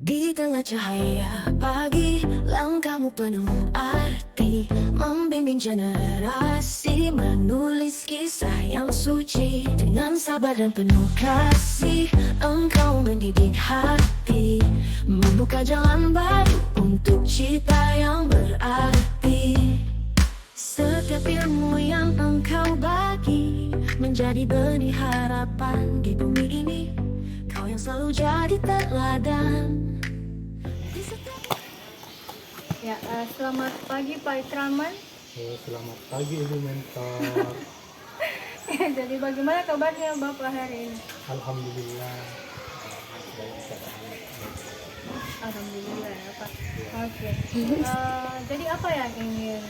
Di tengah cahaya pagi, langkahmu penuh arti, membimbing generasi, menulis kisah yang suci. Dengan sabar dan penuh kasih, engkau mendidik hati, membuka jalan baru untuk cita yang berarti. Setiap ilmu yang engkau bagi menjadi benih harapan di bumi ini. Kau yang selalu jadi teladan. Ya, selamat pagi Pak Itraman. Selamat pagi Ibu Mentor. Jadi bagaimana kabarnya Bapak hari ini? Alhamdulillah dalam keadaan baik. Alhamdulillah ya Pak. Oke. Jadi apa yang ingin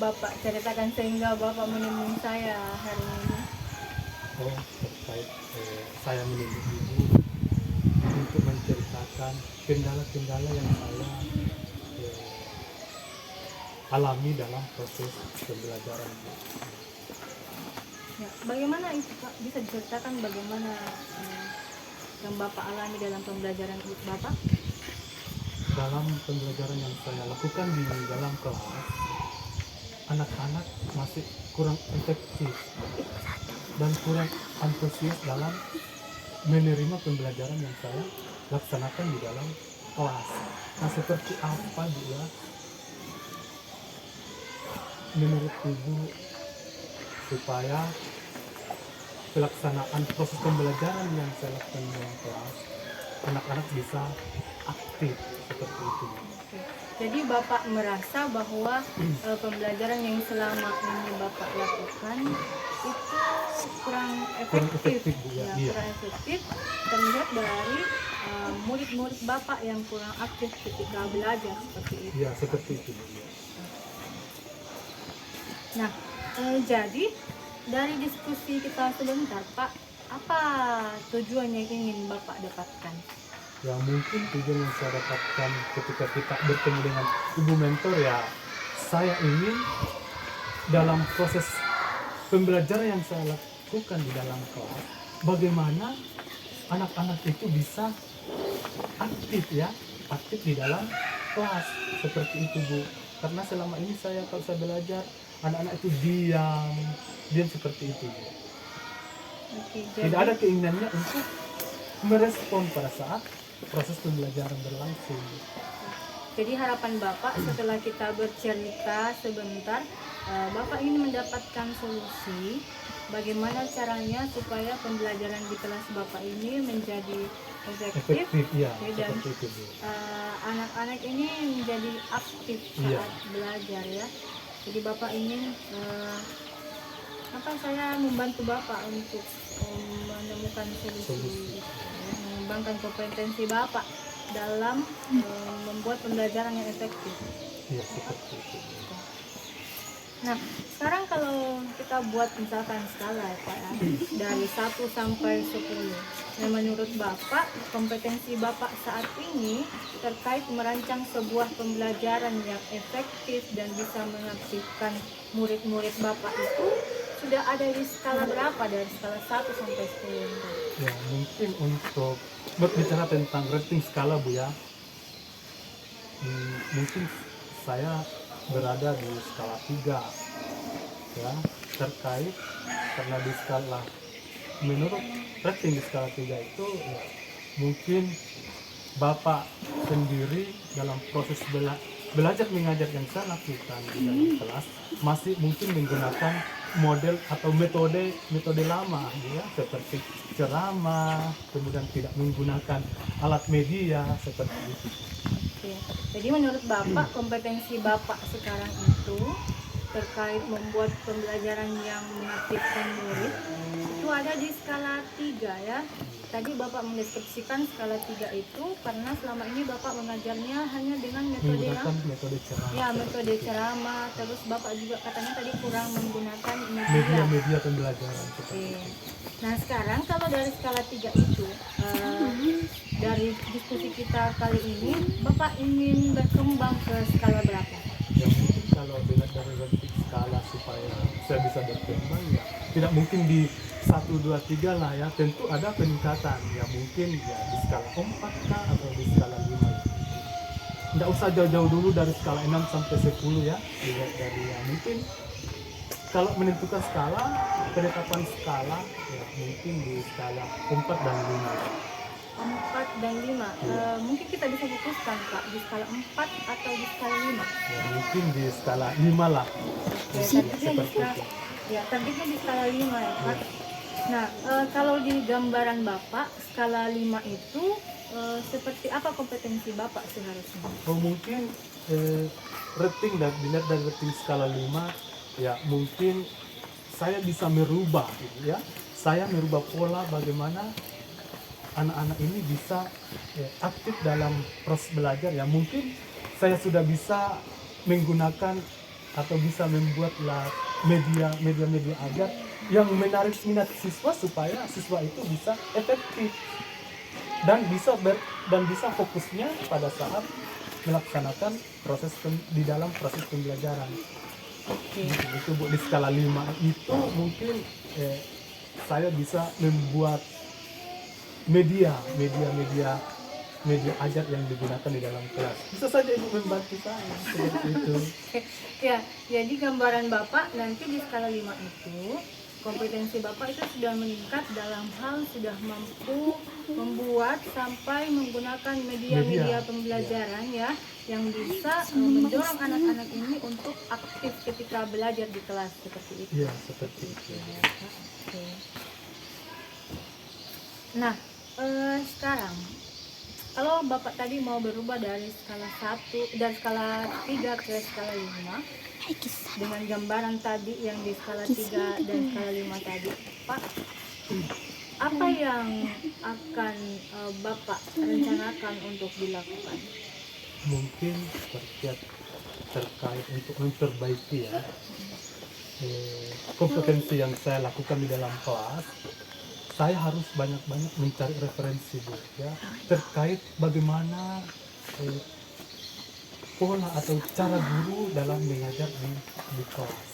Bapak ceritakan sehingga Bapak menemui saya hari ini? Terkait saya menemui Ibu untuk menceritakan kendala-kendala yang saya alami dalam proses pembelajaran. Ya, bagaimana itu Pak? Bisa diceritakan bagaimana yang Bapak alami dalam pembelajaran Bapak? Dalam pembelajaran yang saya lakukan di dalam kelas, anak-anak masih kurang efektif dan kurang antusias dalam menerima pembelajaran yang saya laksanakan di dalam kelas. Nah, seperti apa dia menurut Ibu supaya pelaksanaan proses pembelajaran yang saya lakukan di dalam kelas, anak-anak bisa aktif seperti itu. Oke. Jadi Bapak merasa bahwa pembelajaran yang selama ini Bapak lakukan itu kurang efektif, Bu, ya, iya. kurang efektif terlihat dari murid-murid Bapak yang kurang aktif ketika belajar seperti itu. Iya, seperti itu Bu. Nah, jadi dari diskusi kita sebentar Pak, apa tujuan yang ingin Bapak dapatkan? Ya mungkin tujuan yang saya dapatkan ketika kita bertemu dengan Ibu Mentor, ya saya ingin dalam proses pembelajaran yang saya lakukan di dalam kelas, bagaimana anak-anak itu bisa aktif di dalam kelas seperti itu Bu. Karena selama ini kalau saya belajar, anak-anak itu diam seperti itu Bu. Oke, Tidak ada keinginannya untuk merespon pada saat proses pembelajaran berlangsung. Jadi harapan Bapak setelah kita bercerita sebentar, Bapak ingin mendapatkan solusi bagaimana caranya supaya pembelajaran di kelas Bapak ini menjadi efektif, Ya, dan seperti itu Bu. anak-anak ini menjadi aktif saat belajar ya. Jadi Bapak ingin saya membantu Bapak untuk menemukan solusi. Mengembangkan kompetensi Bapak dalam membuat pembelajaran yang efektif. Iya, seperti itu. Nah, sekarang kalau kita buat misalkan skala ya Pak ya, dari 1 sampai 10. Nah, menurut Bapak, kompetensi Bapak saat ini terkait merancang sebuah pembelajaran yang efektif dan bisa mengaktifkan murid-murid Bapak itu sudah ada di skala berapa, dari skala 1 sampai 10? Ya, mungkin untuk berbicara tentang rating skala Bu ya, mungkin saya berada di skala 3 ya, terkait karena di skala, menurut rating di skala 3 itu ya, mungkin Bapak sendiri dalam proses belajar mengajar yang saya lakukan di dalam kelas masih mungkin menggunakan model atau metode lama ya, seperti ceramah, kemudian tidak menggunakan alat media seperti itu. Oke. Jadi menurut Bapak, kompetensi Bapak sekarang itu terkait membuat pembelajaran yang mengaktifkan murid itu ada di skala 3 ya. Tadi Bapak mendeskripsikan skala 3 itu karena selama ini Bapak mengajarnya hanya dengan metode ceramah. Ya, metode ceramah. Terus Bapak juga katanya tadi kurang menggunakan media pembelajaran. Oke. Nah, sekarang kalau dari skala 3 itu dari diskusi kita kali ini, Bapak ingin berkembang ke skala berapa? Ya mungkin kalau dilihat dari rating skala supaya saya bisa berkembang, ya tidak mungkin di 1, 2, 3 lah ya, tentu ada peningkatan ya, mungkin ya di skala 4 kah atau di skala 5 nggak usah jauh-jauh dulu dari skala 6 sampai 10 ya, dilihat dari ya mungkin kalau menentukan skala, penetapan skala ya mungkin di skala 4 dan 5. 4 dan 5. Mungkin kita bisa fokuskan Kak di skala 4 atau di skala 5. Ya, mungkin di skala 5 lah. Oke, Mungkin targetnya di seperti skala, itu. ya targetnya di skala 5 ya Kak. Nah, kalau di gambaran Bapak, skala 5 itu seperti apa kompetensi Bapak seharusnya? Oh, mungkin rating dan dilihat dari rating skala 5 ya mungkin saya bisa merubah gitu ya. Saya merubah pola bagaimana anak-anak ini bisa aktif dalam proses belajar ya. Mungkin saya sudah bisa menggunakan atau bisa membuatlah media ajar yang menarik minat siswa supaya siswa itu bisa efektif dan bisa fokusnya pada saat melaksanakan di dalam proses pembelajaran. Oke. Itu Bu, di skala 5 itu mungkin saya bisa membuat media ajar yang digunakan di dalam kelas. Bisa saja Ibu membantu saya seperti itu. Ya, jadi gambaran Bapak nanti di skala 5 itu kompetensi Bapak itu sudah meningkat dalam hal sudah mampu membuat sampai menggunakan media pembelajaran ya yang bisa mendorong anak-anak ini untuk aktif ketika belajar di kelas seperti itu. Iya, seperti itu. Ya, Kak. Oke. Nah, sekarang kalau Bapak tadi mau berubah dari skala 3 ke skala 5 dengan gambaran tadi yang di skala 3 dan skala 5 tadi, Pak, apa yang akan Bapak rencanakan untuk dilakukan? Mungkin terkait untuk memperbaiki ya kompetensi yang saya lakukan di dalam kelas. Saya harus banyak-banyak mencari referensi Bu ya terkait bagaimana pola atau cara guru dalam mengajar di kelas.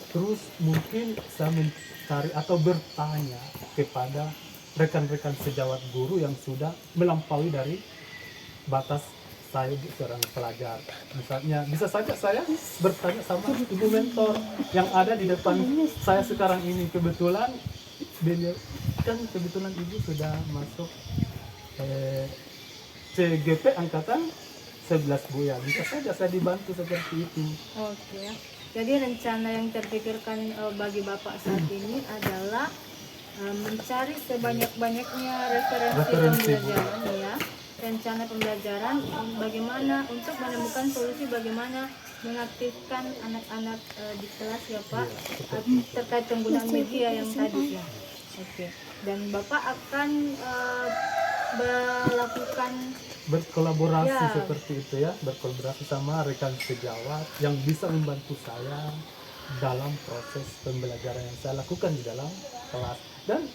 Terus mungkin saya mencari atau bertanya kepada rekan-rekan sejawat guru yang sudah melampaui dari batas saya seorang pelajar. Misalnya bisa saja saya bertanya sama ibu mentor yang ada di depan saya sekarang ini. Kebetulan ibu sudah masuk CGP angkatan 11 Bu ya. Bisa saja saya dibantu seperti itu. Oke. Jadi rencana yang terpikirkan bagi Bapak saat ini adalah mencari sebanyak-banyaknya referensi pembelajaran ya. Rencana pembelajaran bagaimana untuk menemukan solusi bagaimana mengaktifkan anak-anak di kelas ya Pak terkait penggunaan media yang tadi ya. Oke. Dan Bapak akan melakukan berkolaborasi ya. Seperti itu ya, berkolaborasi sama rekan sejawat yang bisa membantu saya dalam proses pembelajaran yang saya lakukan di dalam kelas. Dan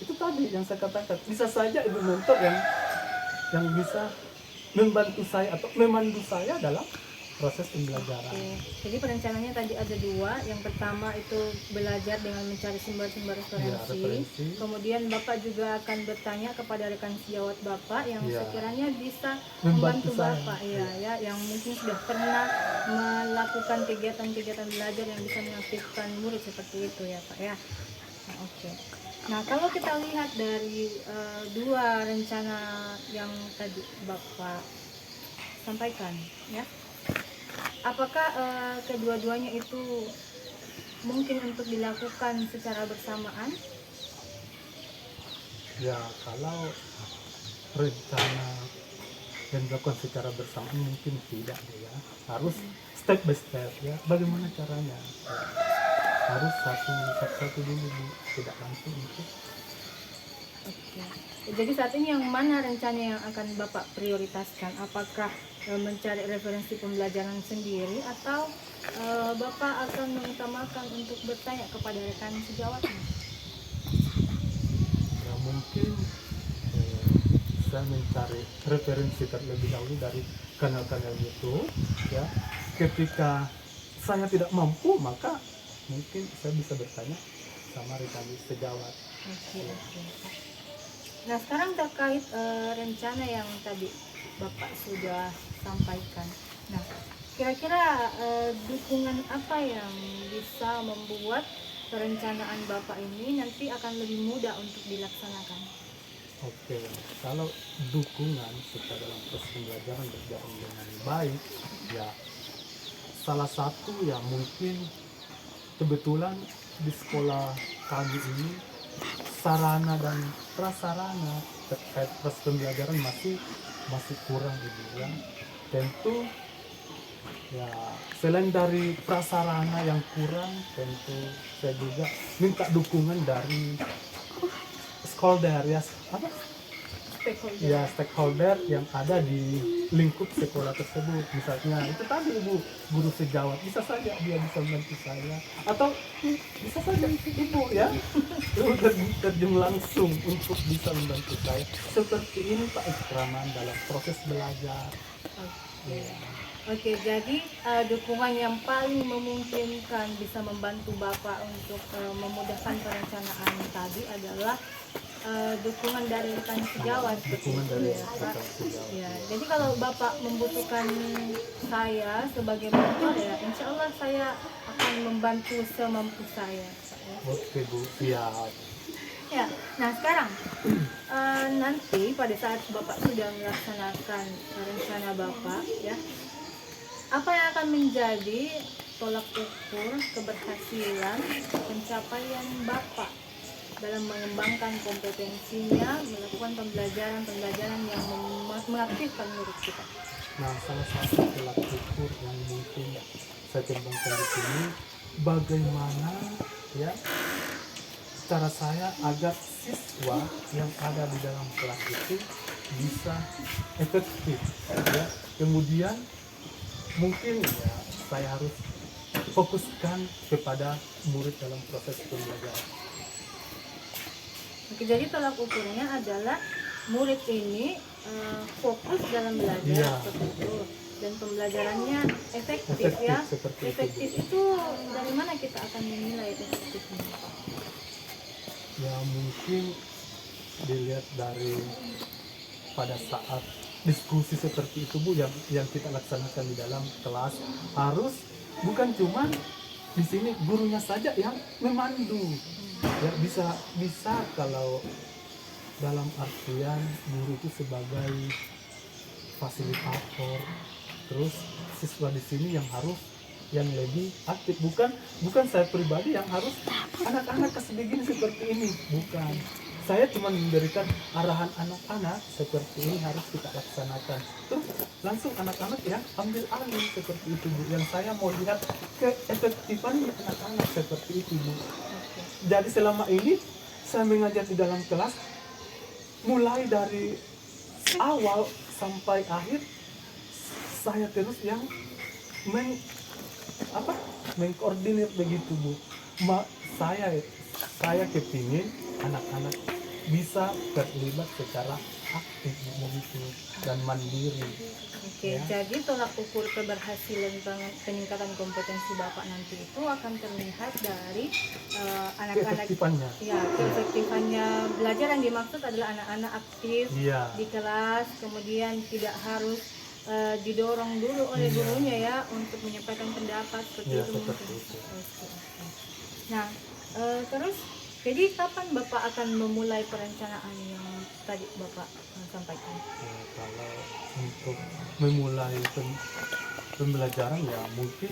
itu tadi yang saya katakan, bisa saja ibu mentor yang bisa membantu saya atau memandu saya dalam proses pembelajaran. Oke. Jadi perencanaannya tadi ada 2. Yang pertama itu belajar dengan mencari sumber-sumber referensi. Kemudian Bapak juga akan bertanya kepada rekan sejawat Bapak yang sekiranya bisa membantu Bapak ya, yang mungkin sudah pernah melakukan kegiatan-kegiatan belajar yang bisa mengaktifkan murid seperti itu ya Pak ya. Nah, oke. Nah, kalau kita lihat dari 2 rencana yang tadi Bapak sampaikan ya. Apakah kedua-duanya itu mungkin untuk dilakukan secara bersamaan? Ya, kalau rencana dan dilakukan secara bersamaan mungkin tidak ya. Harus step by step ya. Bagaimana caranya? Ya, harus satu dulu Bu, tidak langsung itu. Oke. Jadi saat ini yang mana rencana yang akan Bapak prioritaskan? Apakah mencari referensi pembelajaran sendiri atau Bapak akan mengutamakan untuk bertanya kepada rekan sejawatnya? Ya, mungkin saya mencari referensi terlebih dahulu dari kanal-kanal YouTube ya. Ketika saya tidak mampu maka mungkin saya bisa bertanya sama rekan sejawat. Oke. Nah sekarang terkait rencana yang tadi Bapak sudah sampaikan. Nah, kira-kira dukungan apa yang bisa membuat perencanaan Bapak ini nanti akan lebih mudah untuk dilaksanakan? Oke, kalau dukungan supaya dalam proses pembelajaran berjalan dengan baik, ya salah satu ya mungkin kebetulan di sekolah kami ini sarana dan prasarana terkait proses pembelajaran masih kurang gitu ya. Tentu ya selain dari prasarana yang kurang, tentu saya juga minta dukungan dari stakeholder ya apa Stakeholder. ya stakeholder yang ada di lingkup sekolah tersebut. Misalnya itu tadi ibu guru sejawat, bisa saja dia bisa membantu saya, atau bisa saja ibu ya ibu terjun langsung untuk bisa membantu saya seperti ini Pak Ikraman dalam proses belajar. Oke. Ya. Oke, jadi dukungan yang paling memungkinkan bisa membantu Bapak untuk memudahkan perencanaan tadi adalah dukungan dari rekan sejawat. Dukungan dari Ya, Pak. rekan sejawat. Ya, jadi kalau Bapak membutuhkan saya sebagai mentor ya, insya Allah saya akan membantu semampu saya. Pak, ya. Oke Bu, siap. Ya, nah sekarang nanti pada saat Bapak sudah melaksanakan rencana Bapak ya, apa yang akan menjadi tolak ukur keberhasilan pencapaian Bapak dalam mengembangkan kompetensinya melakukan pembelajaran yang mengaktifkan murid kita? Nah, salah satu tolak ukur yang mungkin saya kembangkan di sini, bagaimana ya cara saya agar siswa yang ada di dalam kelas itu bisa efektif ya. Kemudian mungkin ya saya harus fokuskan kepada murid dalam proses pembelajaran. Oke, jadi tolak ukurnya adalah murid ini fokus dalam belajar Iya. seperti itu, dan pembelajarannya efektif, Efektif, ya. seperti itu, Efektif itu dari mana kita akan menilai efektifnya, Pak? Ya mungkin dilihat dari pada saat diskusi seperti itu Bu, yang kita laksanakan di dalam kelas, harus bukan cuma di sini gurunya saja yang memandu ya, bisa kalau dalam artian guru itu sebagai fasilitator, terus siswa di sini yang harus yang lebih aktif, bukan saya pribadi yang harus anak-anak kasih begini seperti ini, bukan. Saya cuma memberikan arahan anak-anak seperti ini harus kita laksanakan, terus langsung anak-anak yang ambil alih seperti itu Bu. Yang saya mau lihat keefektifannya anak-anak seperti itu Bu. Oke. Jadi selama ini saya mengajar di dalam kelas, mulai dari awal sampai akhir saya terus yang mengkoordinir begitu Bu. Saya kepingin anak-anak bisa terlibat secara aktif begitu dan mandiri. Oke, Ya. jadi tolak ukur keberhasilan peningkatan kompetensi Bapak nanti itu akan terlihat dari anak-anak. Keefektifannya. Ya, keefektifannya belajar yang dimaksud adalah anak-anak aktif Iya. di kelas, kemudian tidak harus didorong dulu oleh Iya. gurunya ya untuk menyampaikan pendapat seperti Iya, itu seperti mungkin. itu. Oke. Nah, terus jadi kapan Bapak akan memulai perencanaan yang tadi Bapak sampaikan? Ya, kalau untuk memulai pembelajaran ya mungkin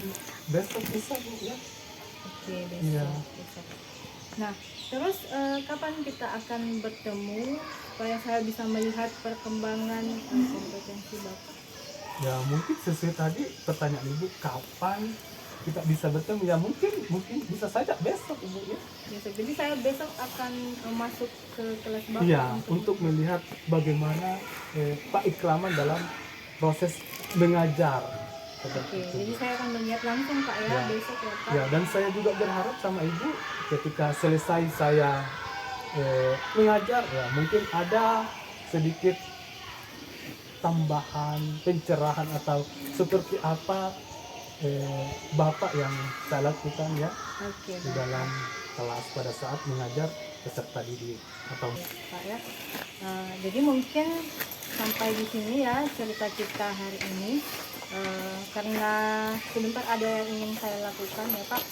besok bisa Bu ya. Oke, Iya. besok. Nah, terus kapan kita akan bertemu supaya saya bisa melihat perkembangan kompetensi Bapak? Ya mungkin sesuai tadi pertanyaan Ibu, kapan kita bisa bertemu, ya mungkin bisa saja besok Ibu ya. Besok. Jadi saya besok akan masuk ke kelas Bapak Iya, untuk melihat bagaimana Pak Ikraman dalam proses mengajar seperti Oke, itu. jadi saya akan melihat langsung Pak ya, Ya. besok ya Pak. Ya, dan saya juga berharap sama Ibu ketika selesai saya mengajar ya mungkin ada sedikit tambahan pencerahan atau seperti apa Bapak yang saya lakukan ya Oke, di dalam kelas pada saat mengajar peserta didik atau Pak ya. Jadi mungkin sampai di sini ya cerita kita hari ini. Karena sebentar ada yang ingin saya lakukan ya Pak.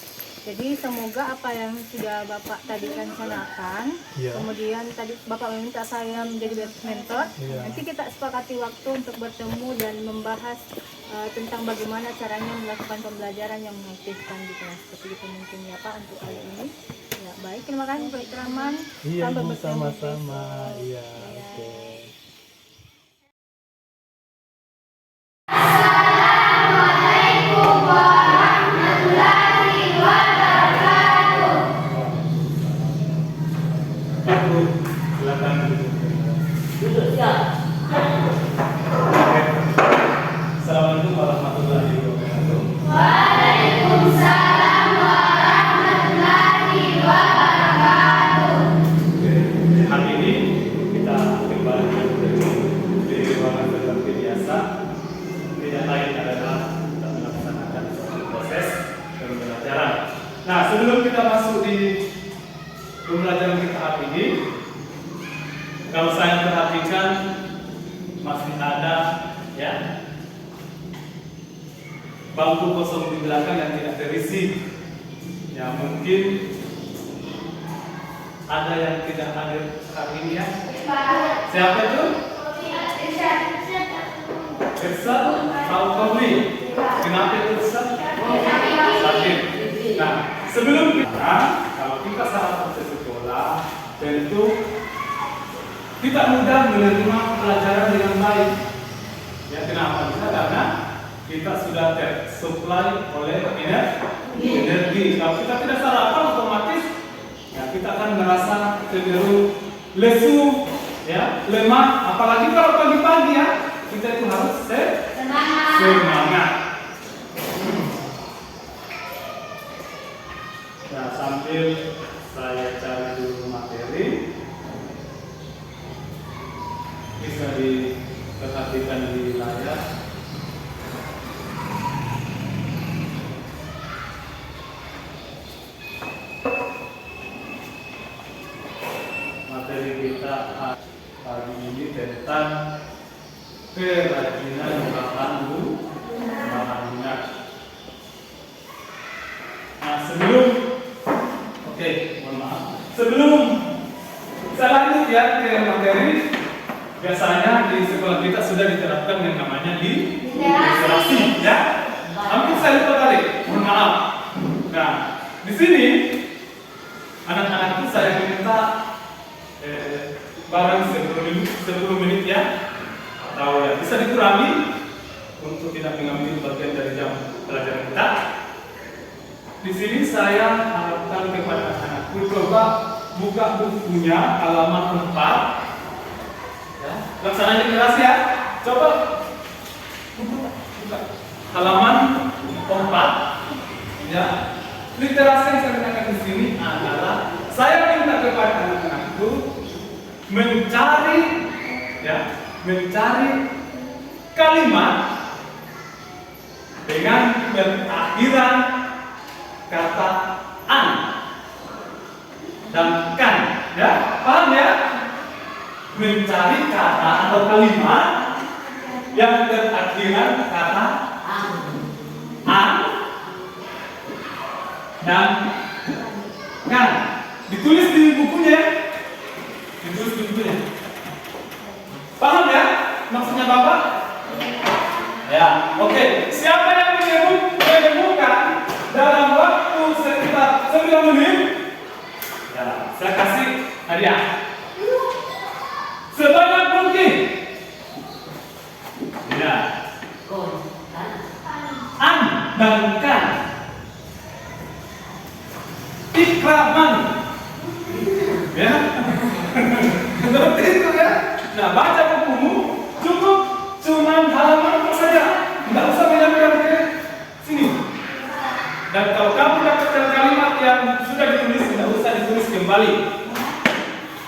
Jadi semoga apa yang sudah Bapak tadi rencanakan, Iya. kemudian tadi Bapak meminta saya menjadi mentor, Iya. nanti kita sepakati waktu untuk bertemu dan membahas tentang bagaimana caranya melakukan pembelajaran yang mengaktifkan di kelas. Seperti itu mungkin ya Pak untuk kali ini. Ya baik, terima kasih Pak Ikraman. Iya, Sampai Ibu, bertemu sama-sama. besok. Iya, Ya. oke. Aku silakan duduk. Assalamualaikum warahmatullahi wabarakatuh. Hari ini kita kembali bertemu di ruangan seperti biasa. Tidak lain adalah kita melaksanakan suatu proses pembelajaran. Nah, sebelum kita masuk di pembelajaran kita hari ini, kalau saya perhatikan masih ada ya bangku kosong di belakang yang tidak terisi. Ya mungkin ada yang tidak hadir hari ini ya. Siapa itu? Irsa Al-Qabli. Kenapa itu Irsa? Sakit. Nah, sebelum kita, kalau kita saat proses sekolah, tentu kita mudah menerima pelajaran dengan baik. Ya, kenapa? Karena kita sudah tersuplai oleh energi. Kalau kita tidak sarapan, otomatis ya kita akan merasa cenderung lesu, ya, lemah. Apalagi kalau pagi-pagi ya, kita itu harus semangat. Nah, sambil saya cari dulu materi, bisa diperhatikan di layar. Materi kita hari ini tentang kerajinan bahan lunak. Nah, sebelum saya lanjut ya ke materi, biasanya di sekolah kita sudah diterapkan yang namanya literasi, ya. Hampir saya lupa tadi, mohon maaf. Nah, di sini anak-anak itu saya minta barang 10 menit ya, atau ya bisa dikurangi untuk tidak mengambil bagian dari jam pelajaran kita. Di sini saya harapkan kepada anak-anakku coba buka bukunya halaman 4. Ya, laksananya keras ya. Coba buka halaman 4. Ya, literasi yang saya katakan di sini adalah saya minta kepada anak-anakku mencari kalimat dengan berakhiran kata an dan kan, ya, paham ya? Mencari kata atau kalimat yang berakhiran kata an dan kan. Ditulis di bukunya. Paham ya maksudnya Bapak? Ya, oke. Siapa yang menemukan dalam waktu sekitar 9 menit? Ya, saya kasih hadiah sebanyak mungkin. Ya. An dan kan. Ikraman. Ya. Seperti itu ya. Nah, baca bukumu cuman halaman saja, nggak usah banyak-banyak ke sini. Dan kalau kamu dapatkan kalimat yang sudah ditulis, nggak usah ditulis kembali.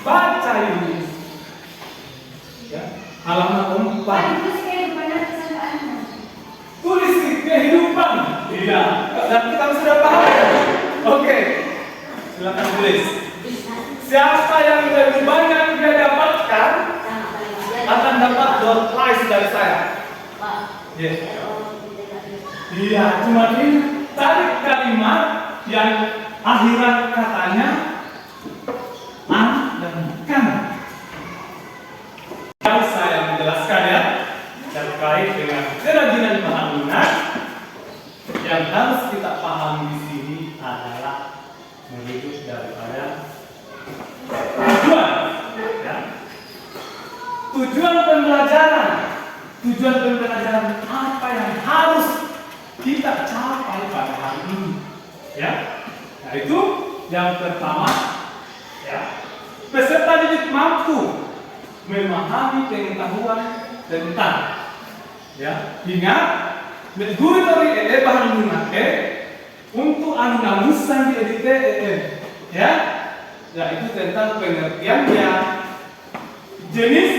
Baca ini. Ya, halaman 4. Tulis kehidupan. Iya. Dan kita sudah paham. Oke. Silakan tulis. Siapa yang lebih banyak dia dapatkan akan dapat Ya. Iya, cuma ini tadi kalimat yang akhirat katanya dan bukan. Harus saya menjelaskan ya terkait dengan kerajinan bahan lunak. Yang harus kita pahami di sini adalah merujuk daripada tujuan, ya. Tujuan pembelajaran apa yang harus kita capai pada hari ini, ya. Nah, itu yang pertama, ya. Peserta didik mampu memahami pengetahuan tentang, ya. Ingat, guru dari bahan lunak untuk namusan di edit ya, yaitu tentang pengertiannya, jenis,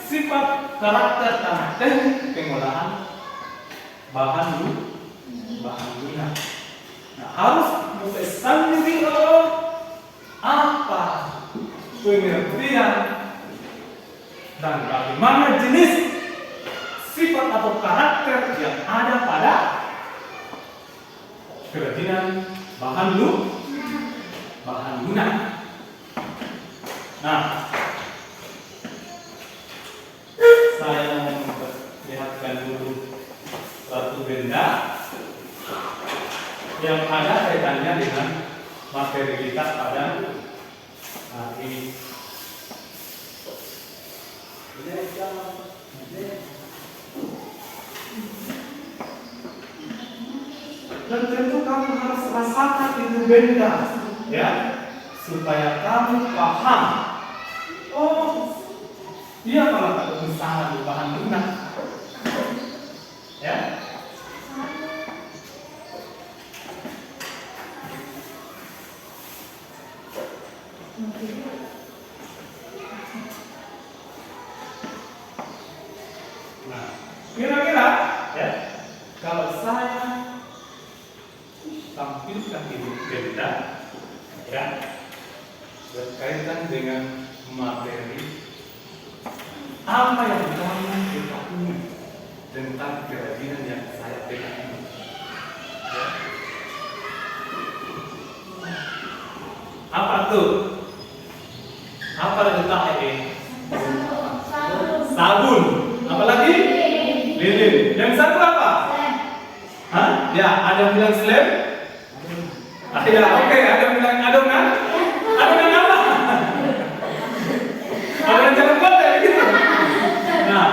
sifat, karakter, dan teknik pengolahan bahan lunak. Nah, harus memesan diri apa pengertian dan bagaimana jenis, sifat atau karakter yang ada pada kerajinan bahan lunak. Nah, saya mau memperlihatkan dulu satu benda yang ada kaitannya dengan materi kita pada hari ini. Dan tentu kamu harus rasakan itu benda, ya, supaya kamu paham. Oh, iya, kalau tak usaha di bahan lunak, ya. Nah, kira-kira, ya, kalau saya tampilkan ini benda, ya, berkaitan dengan materi apa yang kamu ketahui tentang kerajinan yang saya pegang ini, ya. Apa tuh? Apa letaknya ini? Sabun. Apa lagi? Lilin. Yang satu apa? Hah? Ya, ada yang bilang slab. Ya, oke, ada yang bilang adonan. Adonan apa? Adonan jalan kota gitu. Nah,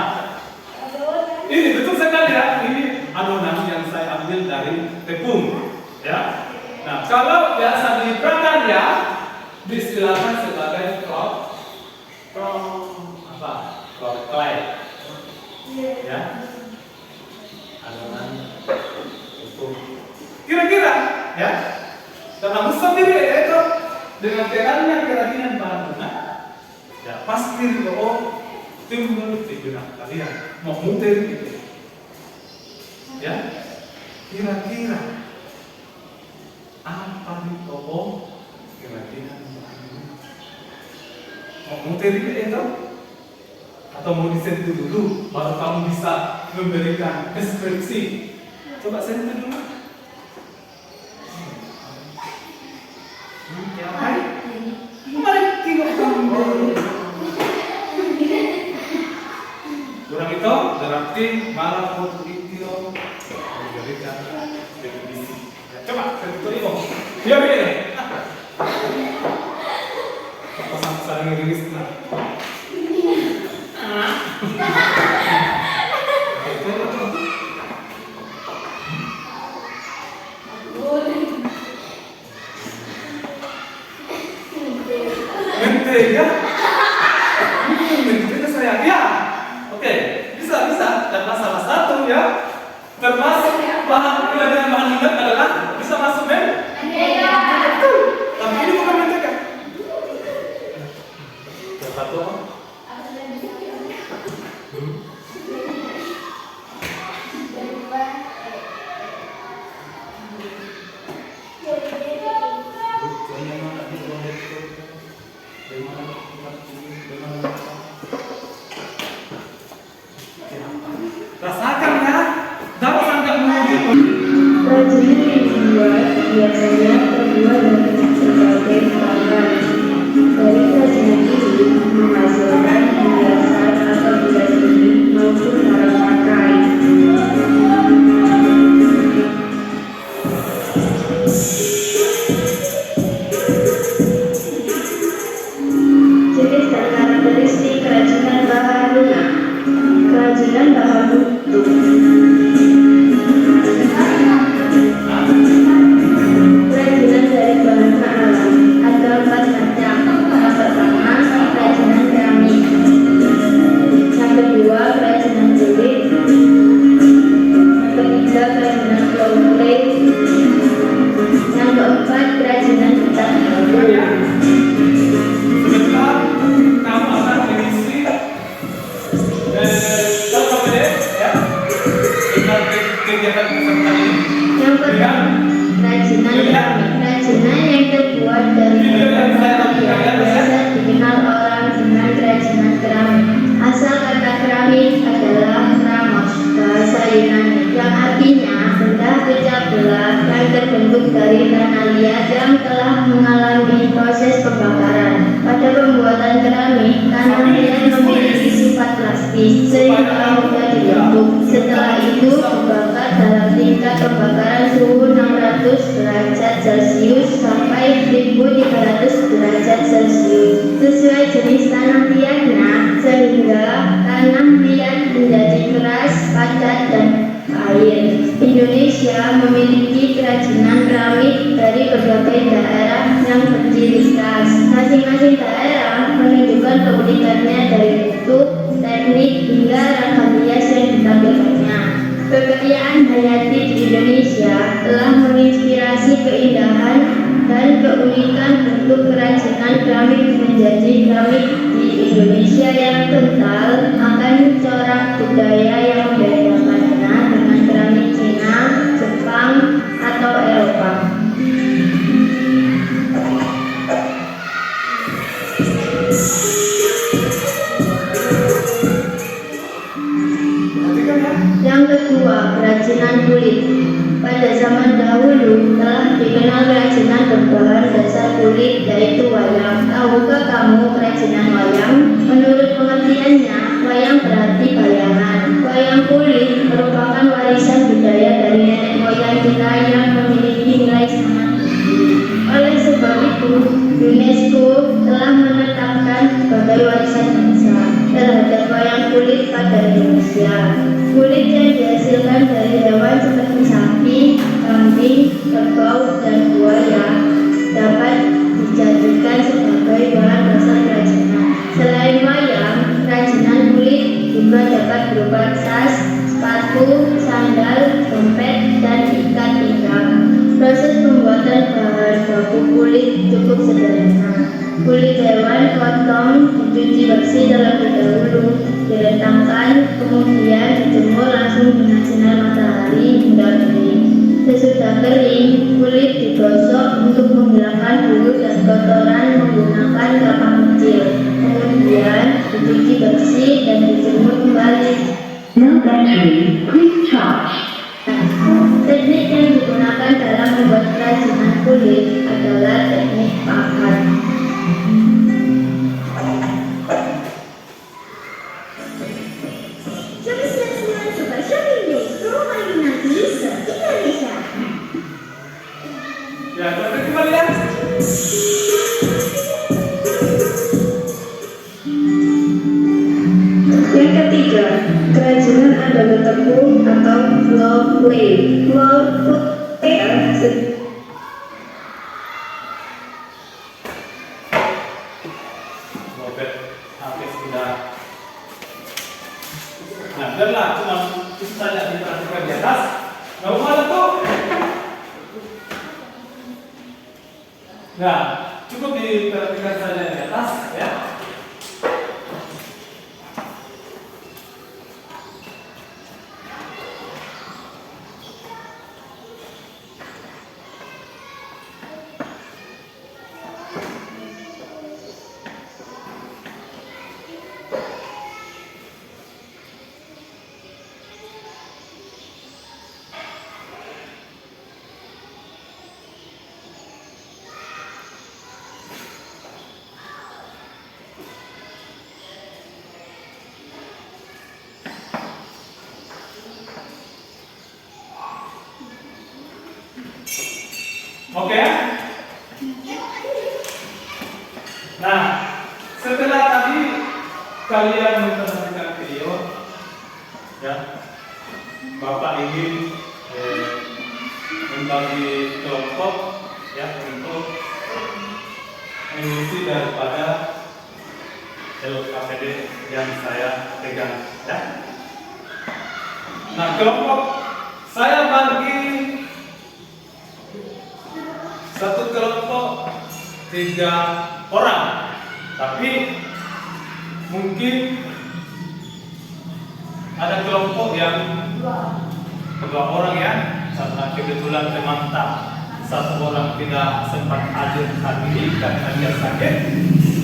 ini betul sekali ya. Ini adonan yang saya ambil dari tepung, ya. Nah, kalau biasa di Prakarya diistilahkan sebagai cloth clay, ya. Adonan tepung. Kira-kira, ya. Dan kamu sendiri itu dengan kerajinan bahan lunak, ya pasti timbul pikiran kalian mau muter gitu, ya. Kira-kira apa itu kerajinan bahan lunak? Mau muter itu atau mau disentuh dulu baru kamu bisa memberikan deskripsi? Coba sentuh dulu. Mari tengok kamu. Kurang itu berarti malam foto itu memberikan definisi. Coba sentuh itu. Ya begini. Apa saling rilis nah. Mentega? Mentega saya ya. Oke, bisa. Dan salah satu ya termasuk bahan lunak adalah bisa masuk mentega. Tapi ini bukan mentega. Satu apa? Rasakan ya, biasanya terbuat dari berbagai bahan. Dari kerajinan ini menghasilkan hiasan atau hias diri maupun barang pakai. Jenis dan karakteristik kerajinan bahan lunak. Kerajinan bahan mutu. Kerajinan dari bahan alam ada 4 macam. Yang pertama, kerajinan keramik. Yang kedua, kerajinan kulit. Yang ketiga, kerajinan clay. Yang keempat, kerajinan getah bambu. Sebentar kamu akan mengisi ya tentang kegiatan peserta ini. Yang pertama, kerajinan keramik. Kerajinan yang terbuat dari material biasa dikenal orang dengan kerajinan keramik. Asal kata keramik adalah kramos, bahasa Yunani, yang artinya benda pecah belah yang terbentuk dari tanah liat yang telah mengalami proses pembakaran. Pada pembuatan keramik, tanah liat memiliki sifat plastis sehingga mudah dibentuk. Setelah itu dibakar dalam tingkat pembakaran suhu 600 derajat Celcius sampai 1300 derajat Celcius sesuai jenis tanah liatnya, sehingga tanah liat menjadi keras, padat, dan air. Indonesia memiliki kerajinan keramik dari berbagai daerah yang berdiri khas. Masing-masing daerah menunjukkan keunikannya dari bentuk, teknik, hingga ragam hias yang ditampilkannya. Kekayaan hayati di Indonesia telah menginspirasi keindahan dan keunikan bentuk kerajinan keramik menjadi keramik di Indonesia yang kental akan corak budaya yang membedakannya dengan keramik Cina, Jepang, atau Eropa. Yang kedua, kerajinan kulit. Pada zaman dahulu telah dikenal kerajinan berbahan dasar kulit, yaitu wayang. Tahukah kamu kerajinan wayang? Menurut pengertiannya, wayang berarti bayangan. Wayang kulit merupakan warisan budaya dari nenek moyang kita yang memiliki nilai sangat tinggi. Oleh sebab itu, UNESCO telah menetapkan sebagai warisan bangsa terhadap wayang kulit pada Indonesia. Kulit yang dihasilkan dari hewan seperti sapi, kambing, kerbau, dan buaya dapat dijadikan sebagai bahan dasar kerajinan. Selain wayang, kerajinan kulit juga dapat berupa tas, sepatu, sandal, dompet, dan ikat pinggang. Proses pembuatan bahan baku kulit cukup sederhana. Kulit hewan potong dicuci bersih terlebih dahulu, direntangkan, kemudian dijemur langsung dengan sinar matahari hingga kering. Sesudah kering, kulit digosok untuk menghilangkan bulu dan kotoran menggunakan kapak kecil. Kemudian dicuci bersih dan dijemur kembali. No battery, please charge. Teknik yang digunakan dalam membuat kerajinan kulit adalah teknik pahat. Ya, kita kembali ya. Yang ketiga, kerajinan adalah tepung atau floor plate. Floor plate Robert hampir sudah. Nah, biarlah cuma itu saja diperhatikan di atas. Nggak usah tuh. Nah, cukup diperhatikan saja di atas, ya. Oke? Nah, setelah tadi kalian memperhatikan video, ya, Bapak ingin membagi kelompok ya untuk mengisi daripada LKPD yang saya pegang, ya. Nah, kelompok saya bagi satu kelompok 3 orang, tapi mungkin ada kelompok yang 2 orang ya, karena kebetulan teman satu orang tidak sempat hadir hari ini karena dia sakit.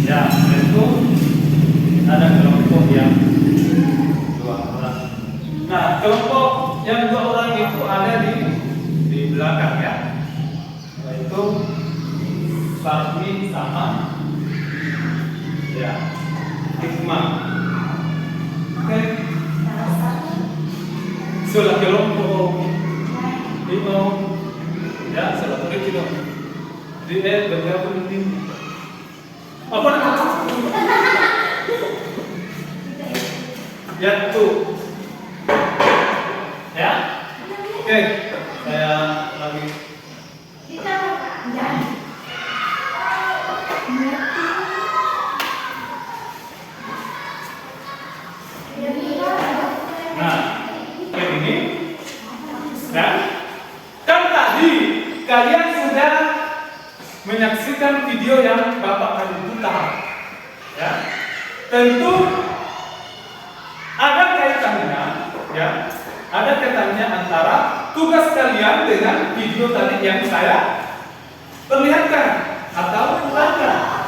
Ya, tentu ada kelompok yang 2 orang. Nah, kelompok yang 2 orang itu ada di belakang ya, yaitu Sarmi sama ya Hikmah. Oke. Salah kelompok itu ya salah itu dia bergabung ini apa namanya ya tuh ya oke saya lagi nah kayak ini dan kan tadi kalian sudah menyaksikan video yang Bapak tadi putar, ya. Tentu ada kaitannya, ya. Ada kaitannya antara tugas kalian dengan video tadi yang saya perlihatkan atau putarkan.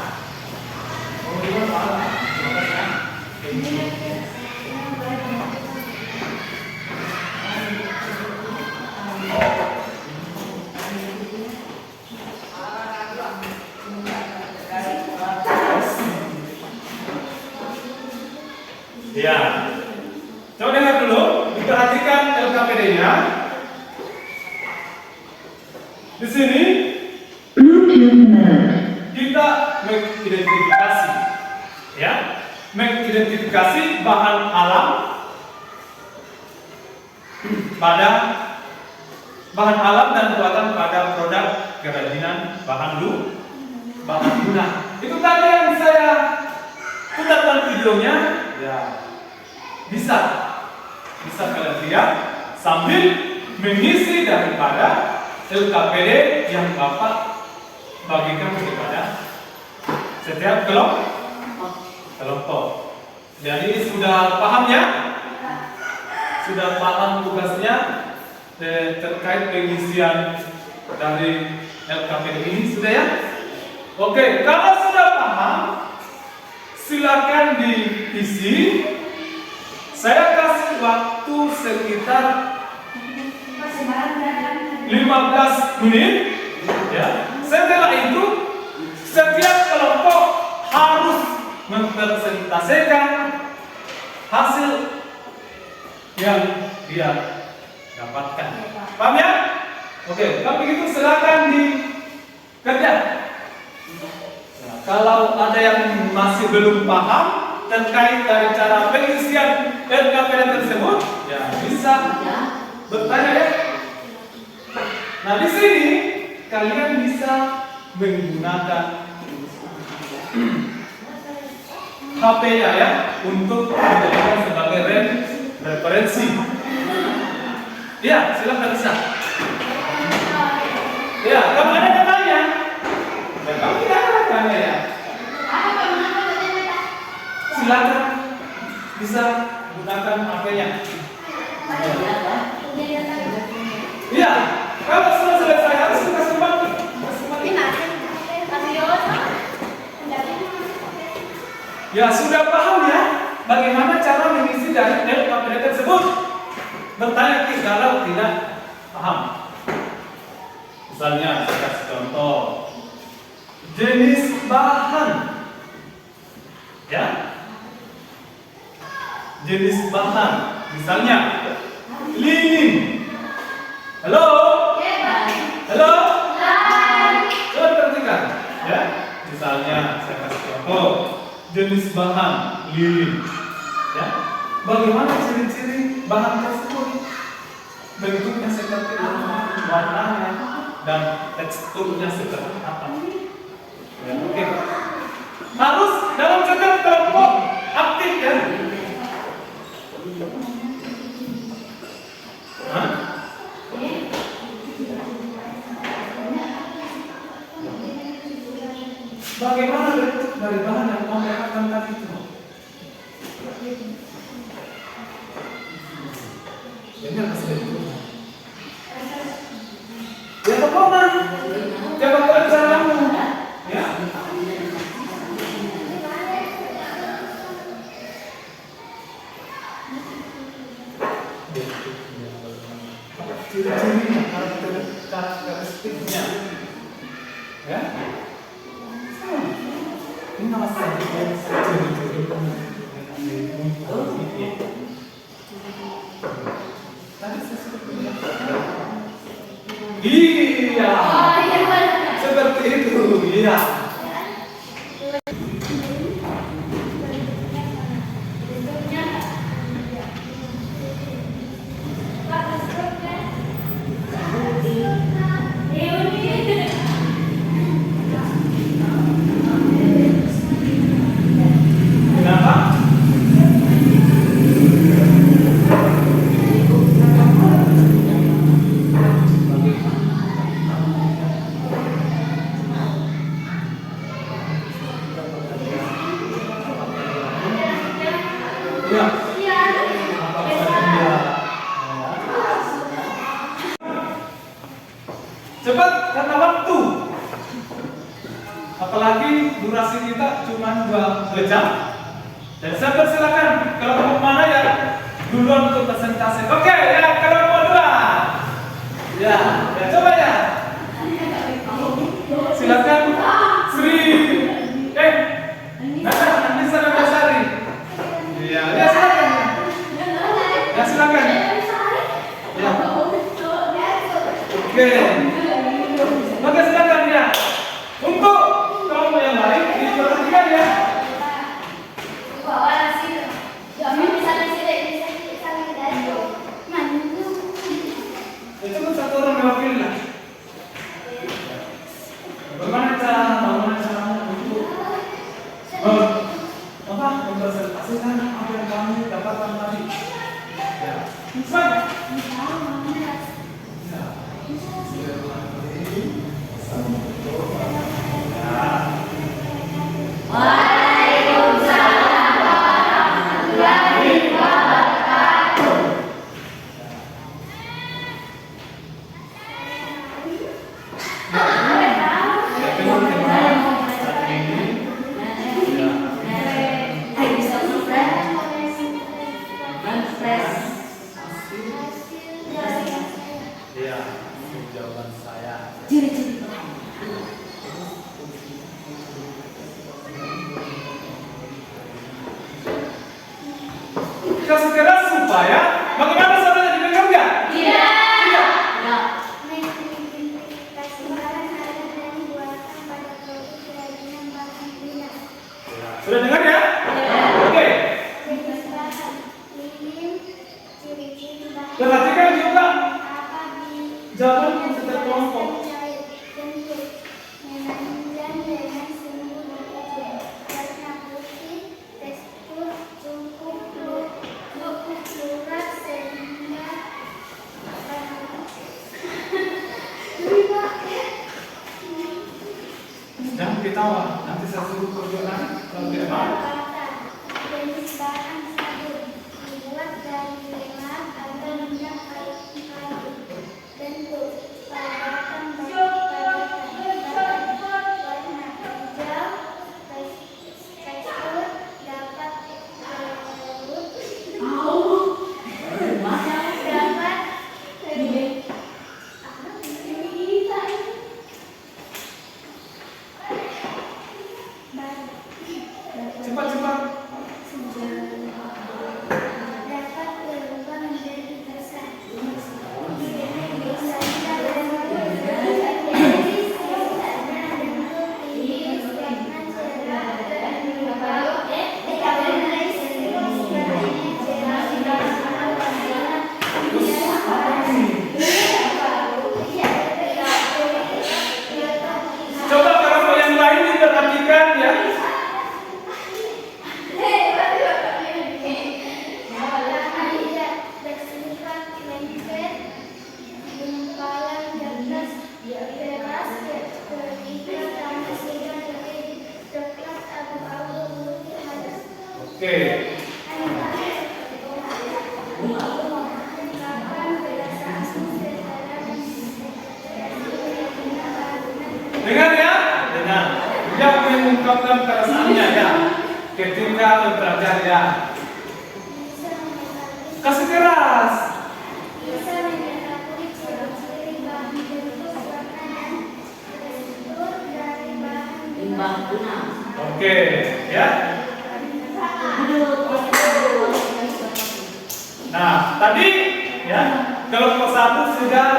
Ya, coba dengar dulu, diperhatikan LKPD-nya. Di sini Bluetooth mode. kita mengidentifikasi, ya, mengidentifikasi bahan alam pada bahan alam dan buatan pada produk kerajinan bahan guna. Itu tadi yang saya putarkan videonya, ya. Bisa kalian lihat sambil mengisi daripada LKPD yang Bapak bagikan kepada setiap kelompok. Jadi sudah paham ya? Sudah paham tugasnya terkait pengisian dari LKPD ini sudah ya? Oke, kalau sudah paham silakan diisi. Saya kasih waktu sekitar 15 menit ya. Setelah itu setiap kelompok harus mempresentasikan hasil yang dia dapatkan. Paham ya? Oke, kalau begitu silakan dikerja. Nah, kalau ada yang masih belum paham terkait dari cara pengisian LKPD tersebut, ya bisa bertanya ya. Nah, di sini kalian bisa menggunakan HP-nya ya untuk dijadikan sebagai referensi. Ya, silakan bisa. Ya, kalau ada yang tanya, ya kalau tidak ada tanya ya, silakan bisa gunakan HP-nya. Iya, kalau sudah selesai harus kasih waktu. Ya sudah paham ya bagaimana cara mengisi dari LKPD tersebut. Bertanya kalau tidak paham. Misalnya saya kasih contoh jenis bahan, ya. Jenis bahan, misalnya lilin. Halo? Halo? jenis bahan lilin. Ya, bagaimana ciri-ciri bahan tersebut? Bentuknya seperti apa, warnanya dan teksturnya seperti apa? Ya, oke. Harus dalam setiap kelompok aktif ya. Hah? Bagaimana bentuk dari bahan yang kamu dapatkan tadi itu? Jadi apa sih bentuknya? Ya pokoknya, jangan buat caramu, ya. Ciri-cirinya, karakteristiknya, ya. Ini nama ciri-ciri tadi saya sudah bilang. Iya, seperti itu, iya. Kenapa? Ya. Cepat karena waktu. Apalagi durasi kita cuma 2 jam. Dan saya persilakan kelompok mana ya duluan untuk presentasi. Oke, ya kelompok 2. Ya, coba ya. Silakan Sri. Anissa Nandasari. Ya, silakan. Ya, silakan. Ya. Oke, silakan ya. Untuk kamu yang lain diperhatikan ya. Ya, cukup 1 orang mewakili lah. Bagaimana cara untuk mempresentasikan apa yang kamu dapatkan tadi? Ya. Semangat. Ya, jawaban saya. Kasih keras supaya bagaimana saudara didengar nggak? Tidak. Sudah dengar ya? Oke. Perhatikan juga jawaban setiap kelompok. Jangan ketawa, nanti saya suruh kerjakan kalau tidak mau. Cepat. ketika belajar ya. Kasih keras. Bisa mengetahui ciri-ciri bahan bentuk makanan tersebut dari bahan Oke, ya. Nah, tadi ya kelompok 1 sudah,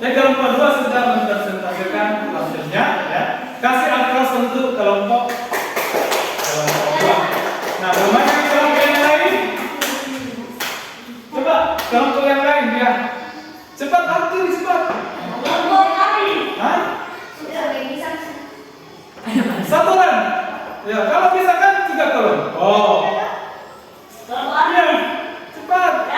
kelompok 2 sudah mempresentasikan hasilnya ya. Kasih aplaus untuk kelompok 2. Nah, bagaimana kelompok yang lain? Coba kelompok yang lain ya. Cepat aktif, cepat. Hah? Satu kan? Ya, kalau bisa kan 3 kolom. Oh. Iya. Cepat.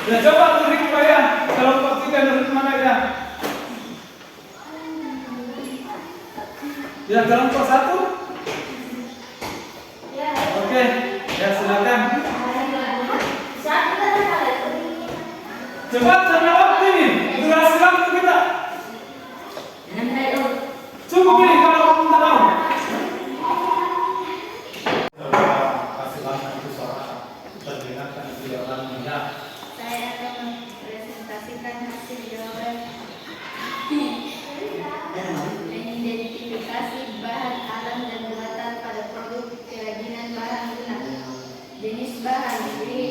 Ya, coba tulis ya. Kelompok 3 dari mana ya? Ya, kelompok 1. Oke. Ya, silakan. Cepat sama waktu ini. Durasi waktu kita. Cukup ini kalau kamu tak mau. Kasih lama itu suara terdengarkan di orangnya. Saya akan mempresentasikan hasil jawaban mengidentifikasi bahan alam dan buatan pada produk kerajinan bahan lunak. Jenis bahan ini,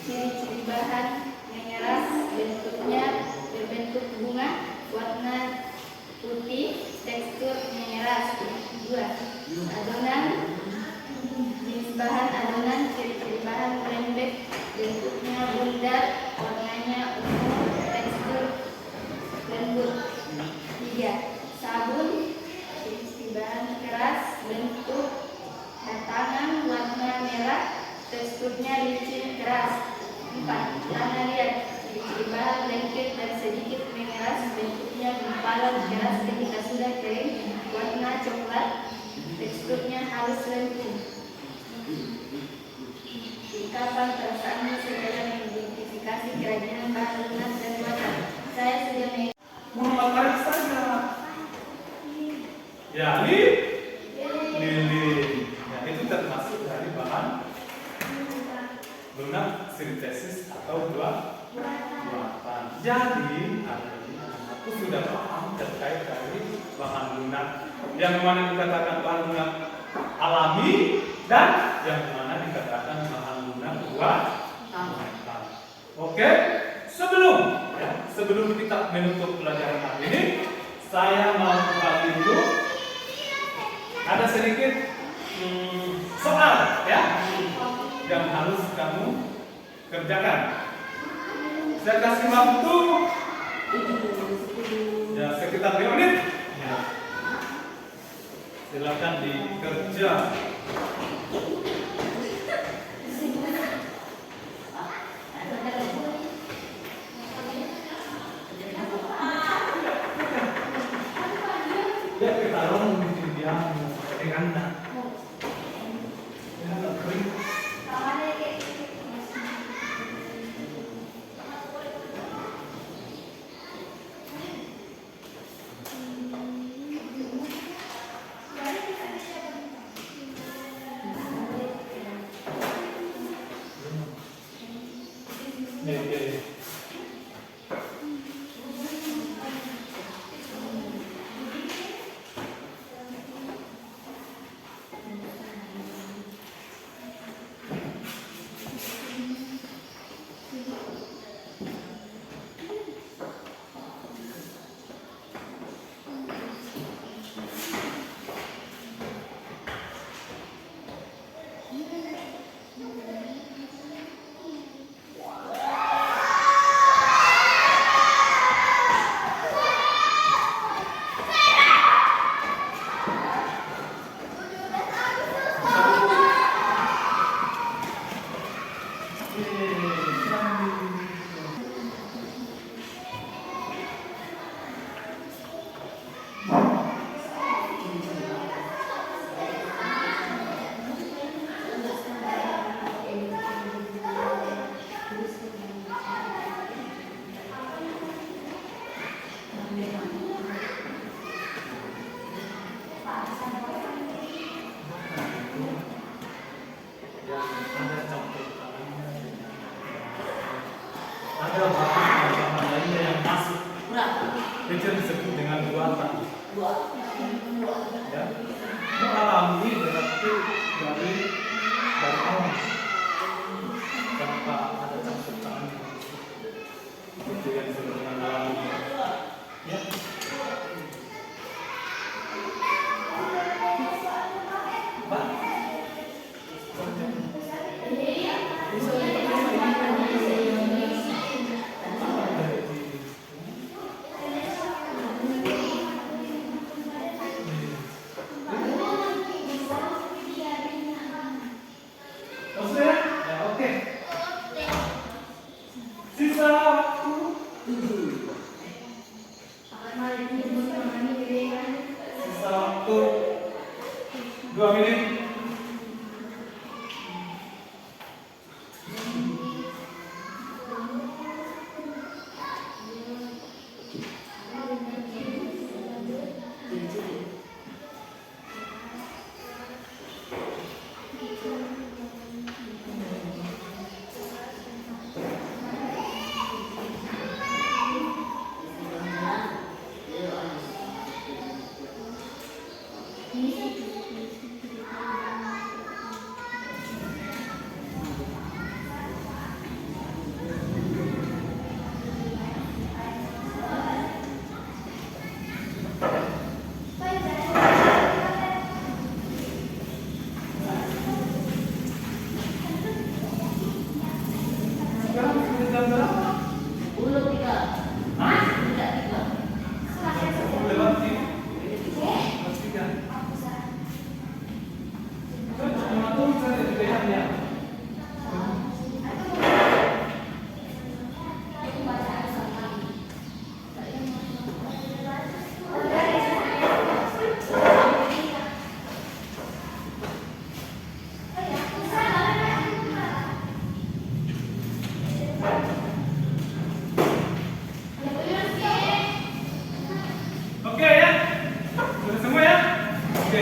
ciri-ciri bahan mengeras, bentuknya berbentuk bunga, warna putih, tekstur mengeras. 2. Adonan, jenis bahan adonan, ciri-ciri bahan lembek, bentuknya bundar, warnanya ungu, tekstur lembut. 3. Sabun, ciri-ciri bahan keras, bentuk batangan, warna merah, teksturnya licin keras. 4. Tanah liat, ciri-ciri bahan lengket dan sedikit mengeras, bentuknya gumpalan keras ketika sudah kering, warna coklat, teksturnya halus lembut. Ungkapan perasaanmu segera mengidentifikasi kerajinan bahan lunak dan buatan. Saya sudah Muhammad Arif saja. Ya, lilin. Ya, itu termasuk dari bahan lunak sintesis atau buatan. Jadi, aku sudah paham terkait dari bahan lunak yang mana dikatakan bahan lunak alami dan yang mana dikatakan bahan lunak buatan. Oke, sebelum kita menutup pelajaran hari ini, saya mau kembali dulu. Ada sedikit soal ya yang harus kamu kerjakan. Saya kasih waktu ya sekitar 5 menit. Ya. Silakan dikerja. Ya kita orang mungkin dia dengan ada bahan lainnya yang masuk. Itu yang disebut dengan buatan. Ya, alami berarti dari alam tanpa ada campur tangan. Itu yang disebut dengan alami. Ya. Maksudnya? Ya, oke. Sisa waktu. Sisa waktu 2 menit. Sekarang sudah jam berapa? 10 lewat 3. Cuma tuh saya di bedanya. Oke ya? Sudah semua ya? Oke.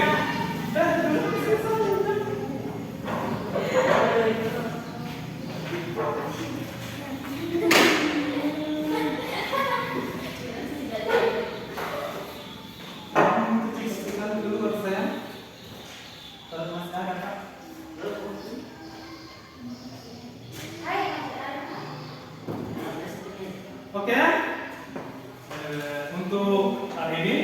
Oke ya? Untuk hari ini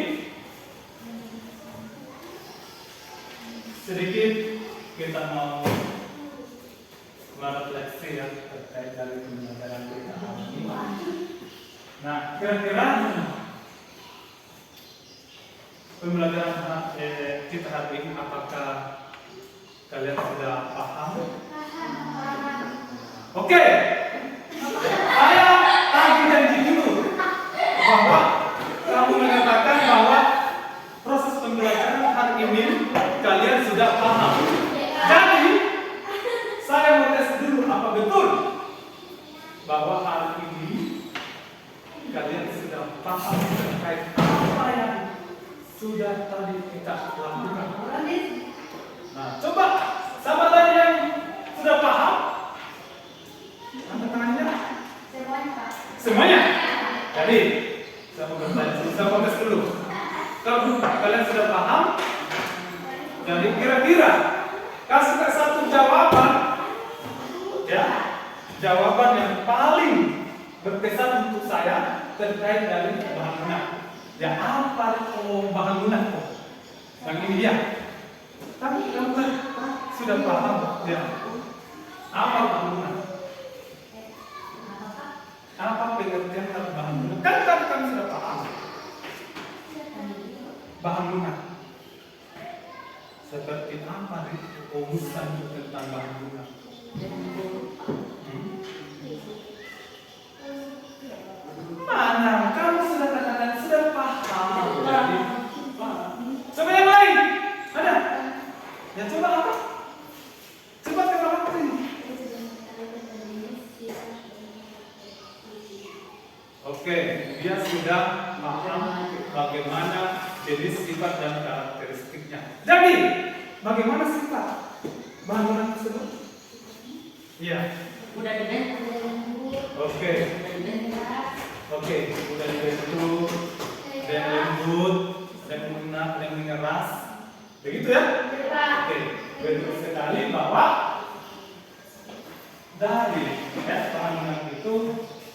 sedikit kita mau merefleksi ya terkait dari pembelajaran kita hari ini. Nah, kira-kira pembelajaran kita hari ini apakah kalian sudah paham? Oke. Saya tagih janji dulu bahwa kamu mengatakan bahwa proses pembelajaran hari ini kalian sudah paham. Jadi saya mau tes dulu apa betul bahwa hari ini kalian sudah paham terkait apa yang sudah tadi kita lakukan. Nah, coba sahabat tadi yang sudah paham, angkat tangannya. Semuanya. Jadi saya mau bertanya, saya mau tes dulu. Kalau kalian sudah paham, jadi kira-kira kasih satu jawaban, ya, jawaban yang paling berkesan untuk saya terkait dari bahan lunak. Ya apa bahan lunak? Yang ini dia. Tapi kamu kan sudah paham, ya. Apa bahan lunak? Apa pengertian dari bahan lunak? Kan tadi kami sudah paham. Bahan lunak seperti apa rumusan tentang bahan lunak? Mana kamu sudah katakan sudah paham? Jadi, coba yang lain ada? Ya coba apa? Coba coba waktu ini. Oke, dia sudah paham bagaimana jenis sifat dan karakteristiknya. Jadi, bagaimana sifat bahan lunak tersebut? Iya. Udah dengar? Oke. Oke, udah dibentuk, ada yang lembut, ada yang lunak, ada yang mengeras. Begitu ya? Oke, bentuk sekali bahwa dari bahan lunak itu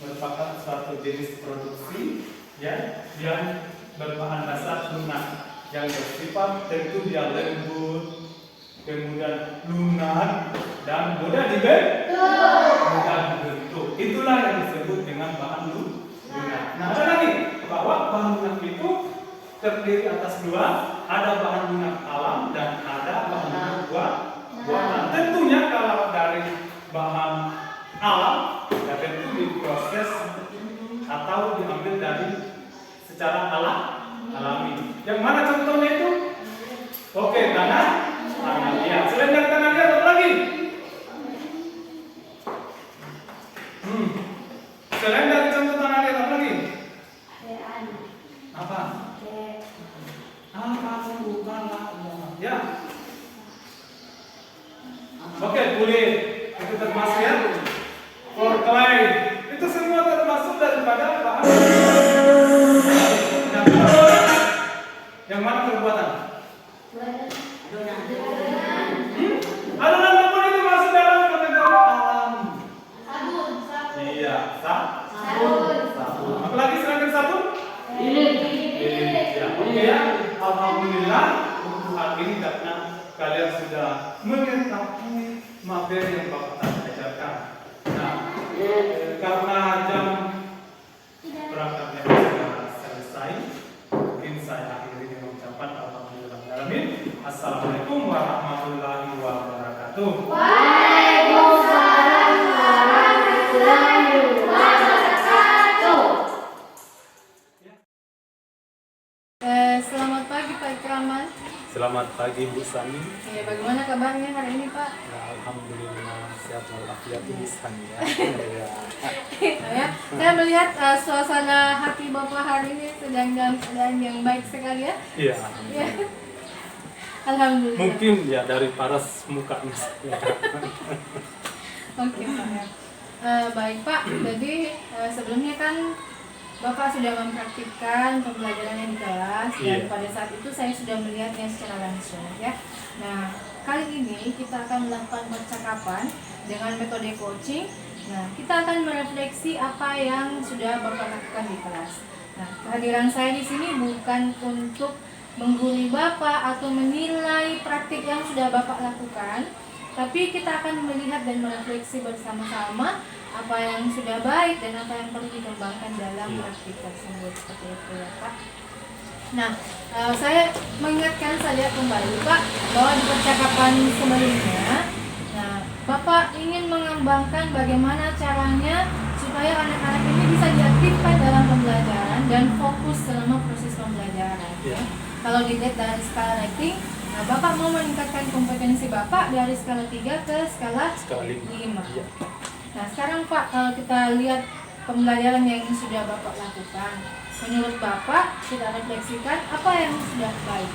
merupakan suatu jenis produksi ya yang berbahan dasar lunak yang bersifat tentu dia lembut, kemudian lunak dan mudah dibentuk. Itulah yang disebut dengan bahan lunak. Nah, ada lagi bahwa bahan lunak itu terdiri atas dua, ada bahan lunak alam dan ada bahan lunak buatan. Tentunya kalau dari bahan alam ya tentu diproses atau diambil dari secara alami. Yang mana contohnya itu? Oke, tanah liat. Selain dari tanah liat apa lagi? Selain dari contoh tanah liat apa lagi? Apa? Bukan lah. Ya. Oke, kulit itu termasuk ya. For clay itu semua termasuk daripada bahan. Yang mana perbuatan? Adonan dapur itu masuk dalam kategori alam. Iya, sabun. Apalagi selain sabun? Ya, oke ya. Alhamdulillah untuk hal ini karena kalian sudah mengetahui materi yang Bapak ajarkan. Nah, karena jam berangkatnya sudah selesai, mungkin saya akhiri dengan ucapan alhamdulillahirabbil. Assalamualaikum warahmatullahi wabarakatuh. Waalaikumsalam warahmatullahi wabarakatuh. Selamat pagi Pak Ikraman. Selamat pagi Bu Sani. Ya, bagaimana kabarnya hari ini Pak? Ya, alhamdulillah sehat walafiat Bu Sani ya. Ya, saya melihat suasana hati Bapak hari ini sedang dalam keadaan yang baik sekali ya. Iya. Ya. Alhamdulillah. Mungkin ya dari paras mukanya. Oke Pak ya. Baik Pak, jadi sebelumnya kan Bapak sudah mempraktikkan pembelajaran di kelas dan Iya. pada saat itu saya sudah melihatnya secara langsung ya. Nah, kali ini kita akan melakukan percakapan dengan metode coaching. Nah, kita akan merefleksi apa yang sudah Bapak lakukan di kelas. Nah, kehadiran saya di sini bukan untuk menggurui Bapak atau menilai praktik yang sudah Bapak lakukan, tapi kita akan melihat dan merefleksi bersama-sama apa yang sudah baik dan apa yang perlu dikembangkan dalam praktik tersebut, seperti itu ya Pak. Nah, saya mengingatkan saja kembali Pak bahwa di percakapan sebelumnya, nah Bapak ingin mengembangkan bagaimana caranya supaya anak-anak ini bisa diaktifkan dalam pembelajaran dan fokus selama proses pembelajaran. Ya. Kalau dilihat dari skala rating, nah Bapak mau meningkatkan kompetensi Bapak dari skala 3 ke skala 5. Iya. Nah sekarang Pak, kalau kita lihat pembelajaran yang sudah Bapak lakukan, menurut Bapak kita refleksikan apa yang sudah baik.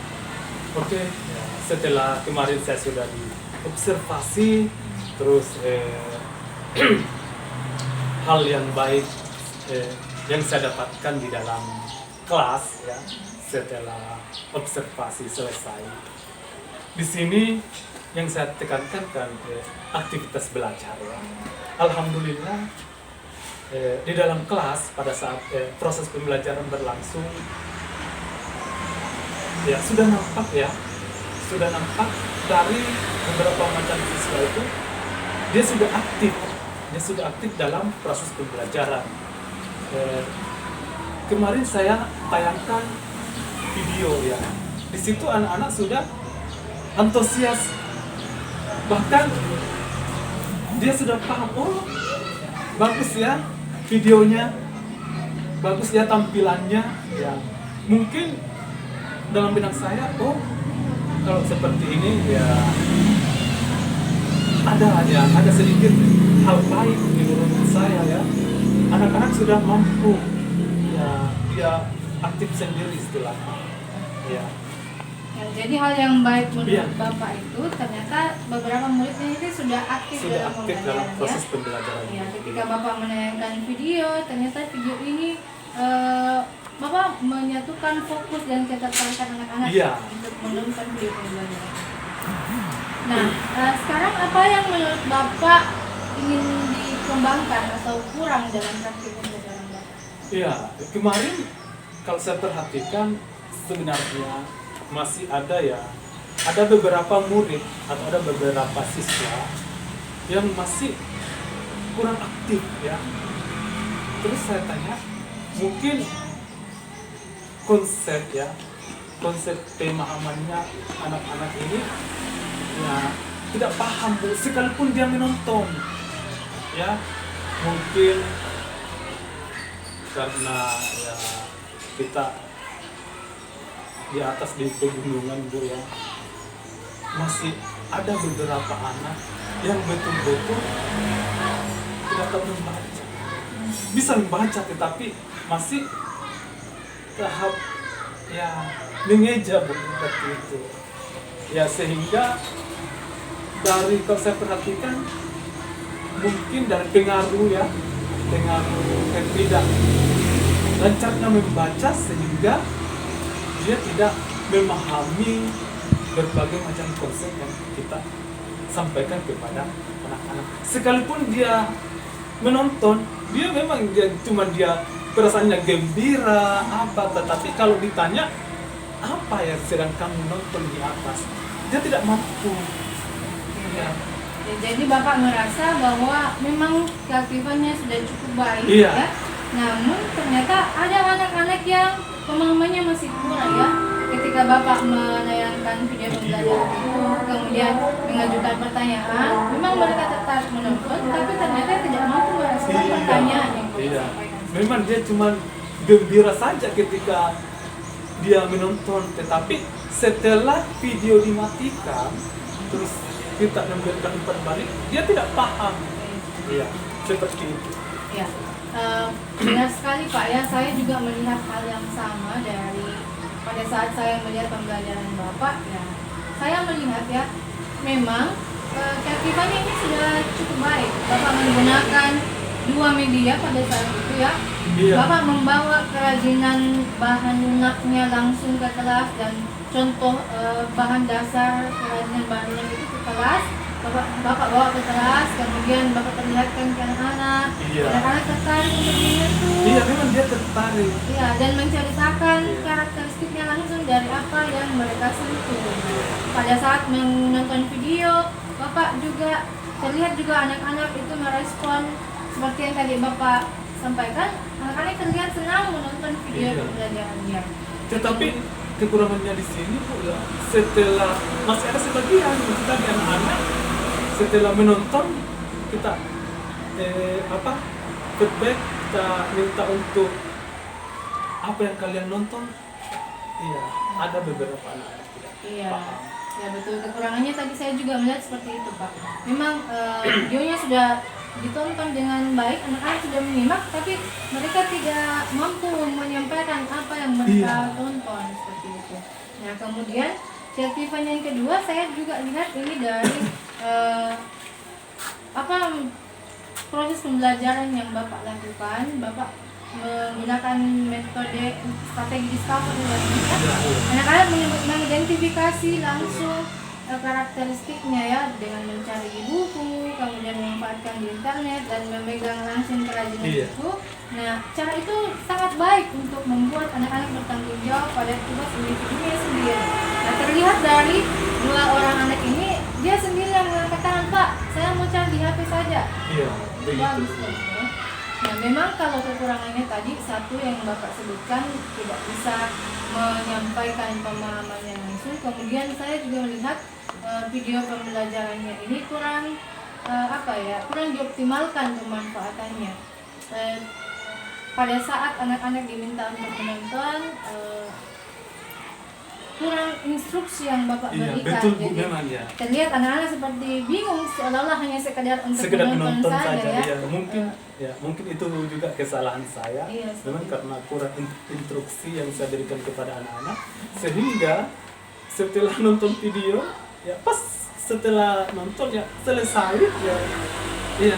Oke, ya, setelah kemarin saya sudah diobservasi, terus hal yang baik yang saya dapatkan di dalam kelas ya, setelah observasi selesai. Di sini yang saya tekankan kan aktivitas belajar ya. Alhamdulillah di dalam kelas pada saat proses pembelajaran berlangsung ya sudah nampak dari beberapa macam siswa itu dia sudah aktif dalam proses pembelajaran. Kemarin saya tayangkan video ya, di situ anak-anak sudah antusias, bahkan dia sudah paham, oh bagus ya videonya, bagus ya tampilannya ya. Mungkin dalam benak saya, oh kalau seperti ini ya ada sedikit hal baik menurut saya ya. Anak-anak sudah mampu ya, dia aktif sendiri istilahnya ya. Ya, jadi hal yang baik menurut Iya. Bapak itu ternyata beberapa muridnya itu sudah aktif Sudah dalam aktif dalam pembelajaran ya. proses pembelajaran. Ya, ketika Bapak menayangkan video, ternyata video ini Bapak menyatukan fokus dan ketertarikan anak-anak Iya. untuk menonton video pembelajaran. Nah, sekarang apa yang menurut Bapak ingin dikembangkan atau kurang dalam praktik pembelajaran Bapak? Iya, kemarin kalau saya perhatikan sebenarnya masih ada beberapa murid atau ada beberapa siswa yang masih kurang aktif ya. Terus saya tanya, mungkin konsep pemahamannya anak-anak ini ya tidak paham Bu, sekalipun dia menonton ya, mungkin karena ya kita di atas di pegunungan Bu ya, masih ada beberapa anak yang betul-betul tidak tahu membaca, bisa membaca tetapi masih tahap ya mengeja Bu, seperti itu ya, sehingga dari kalau saya perhatikan mungkin dari pengaruh ketidak lancarnya membaca sehingga dia tidak memahami berbagai macam konsep yang kita sampaikan kepada anak-anak. Sekalipun dia menonton, dia memang dia perasaannya gembira apa, tetapi kalau ditanya apa yang sedang kamu nonton di atas, dia tidak mampu. Ya. Ya, jadi Bapak merasa bahwa memang keaktifannya sudah cukup baik Iya. ya. Namun ternyata ada anak-anak yang pemahamannya masih kurang ya. Ketika Bapak menayangkan video pembelajaran itu, kemudian mengajukan pertanyaan, memang mereka tertarik menonton, tapi ternyata tidak mampu merespon pertanyaan yang Bapak Iya. sampaikan. Memang dia cuma gembira saja ketika dia menonton, tetapi setelah video dimatikan, terus kita memberikan umpan balik, dia tidak paham. Iya, seperti itu. Ya, benar sekali Pak ya. Saya juga melihat hal yang sama dari pada saat saya melihat pembelajaran Bapak ya. Saya melihat ya, memang keaktifannya ini sudah cukup baik. Bapak menggunakan dua media pada saat itu ya. Iya. Bapak membawa kerajinan bahan lunaknya langsung ke kelas dan contoh bahan dasar kerajinan bahan lunak itu ke kelas. Bapak bawa ke kelas, kemudian Bapak perlihatkan ke anak-anak. Iya. Anak-anak tertarik untuk menyentuh. Iya, memang dia tertarik. Iya, dan menceritakan Iya. karakteristiknya langsung dari apa yang mereka sentuh. Pada saat menonton video, Bapak juga terlihat juga anak-anak itu merespon seperti yang tadi Bapak sampaikan. Anak-anak terlihat senang menonton video Iya. pembelajarannya. Tetapi kekurangannya di sini Bu ya, setelah masih ada sebagian kita di anak-anak setelah menonton kita feedback, kita minta untuk apa yang kalian nonton. Iya, ada beberapa anak tidak Iya, paham. ya betul. Kekurangannya tadi saya juga melihat seperti itu Pak. Memang videonya sudah ditonton dengan baik, anak-anak sudah menyimak, tapi mereka tidak mampu menyampaikan apa yang mereka Iya. tonton seperti itu. Nah kemudian keaktifan yang kedua saya juga lihat ini dari proses pembelajaran yang Bapak lakukan. Bapak menggunakan metode strategi discovery learning ya. Anak-anak mengidentifikasi langsung karakteristiknya ya, dengan mencari di buku, kemudian memanfaatkan di internet dan memegang langsung kerajinan Iya. itu. Nah, cara itu sangat baik untuk membuat anak-anak bertanggung jawab pada tugas individunya sendiri. Nah, terlihat dari dua orang anak ini, dia sendiri yang mengatakan, Pak, saya mau cari di HP saja. Iya, Itu begitu. bagus ya. Nah, memang kalau kekurangannya tadi satu yang Bapak sebutkan, tidak bisa menyampaikan pemahamannya langsung. Kemudian saya juga melihat video pembelajarannya ini kurang kurang dioptimalkan pemanfaatannya. Pada saat anak-anak diminta untuk menonton, kurang instruksi yang Bapak Iya, berikan. betul Bu, Jadi memang ya. terlihat anak-anak seperti bingung, seolah-olah hanya sekedar untuk Sekedar menonton menonton saja ya. ya. Mungkin itu juga kesalahan saya. Iya, Memang karena kurang instruksi yang saya berikan kepada anak-anak, sehingga setelah nonton video ya, pas setelah nonton ya selesai ya, iya.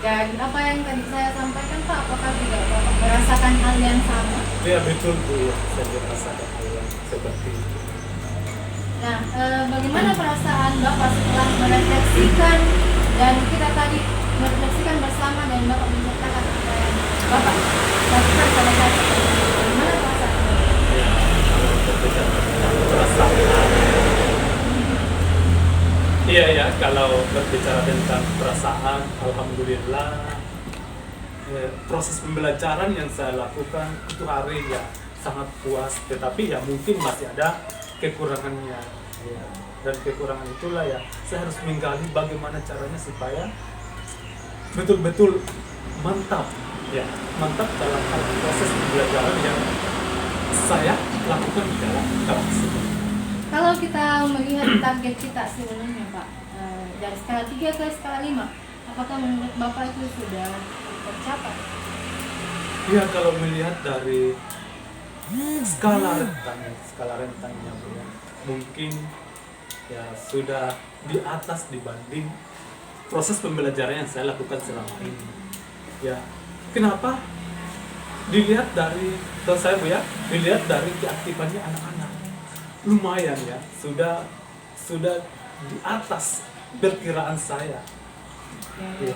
Dan apa yang tadi saya sampaikan Pak, apakah juga Bapak merasakan hal yang sama? Ya betul Bu, ya saya merasakan hal yang seperti itu. Nah, bagaimana perasaan Bapak setelah merefleksikan dan kita tadi merefleksikan bersama dan Bapak menceritakan apa yang Bapak lakukan pada saat itu? Bagaimana perasaan Bapak? Ya, kalau berbicara tentang perasaan, iya ya, kalau berbicara tentang perasaan, alhamdulillah proses pembelajaran yang saya lakukan itu hari ya sangat puas, tetapi ya mungkin masih ada kekurangannya ya. Dan kekurangan itulah ya saya harus menggali bagaimana caranya supaya betul-betul mantap ya, mantap dalam hal proses pembelajaran yang saya lakukan di dalam kelas. Kalau kita melihat target kita sebelumnya Pak, dari skala 3 ke skala 5, apakah menurut Bapak itu sudah tercapai? Ya, kalau melihat dari skala rentangnya Bu, ya, mungkin ya sudah di atas dibanding proses pembelajaran yang saya lakukan selama ini. Ya, kenapa? Dilihat dari, kalau saya Bu ya, dilihat dari keaktifannya anak-anak, lumayan ya, sudah di atas perkiraan saya. Ya.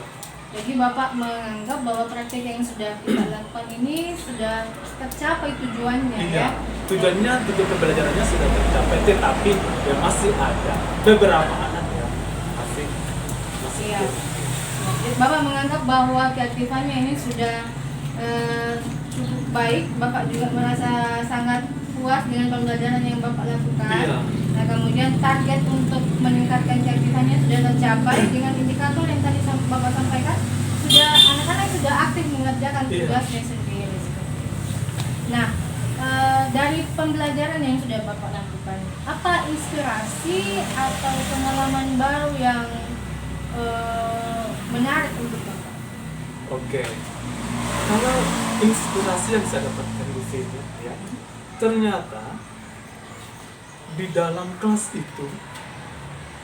Jadi Bapak menganggap bahwa praktek yang sudah kita lakukan ini sudah tercapai tujuannya Iya, ya? tujuannya, tujuan pembelajarannya sudah tercapai, tetapi ya masih ada beberapa anak ya masih Iya. kurang. Jadi Bapak menganggap bahwa keaktifannya ini sudah cukup baik. Bapak juga merasa sangat puas dengan pembelajaran yang Bapak lakukan. Iya. Nah, kemudian target untuk meningkatkan keaktifannya sudah tercapai dengan indikator yang tadi Bapak sampaikan. Sudah anak-anak sudah aktif mengerjakan Iya. tugasnya sendiri. Nah, dari pembelajaran yang sudah Bapak lakukan, apa inspirasi atau pengalaman baru yang menarik untuk Bapak? Oke, kalau inspirasi yang saya dapatkan di sini ya, ternyata di dalam kelas itu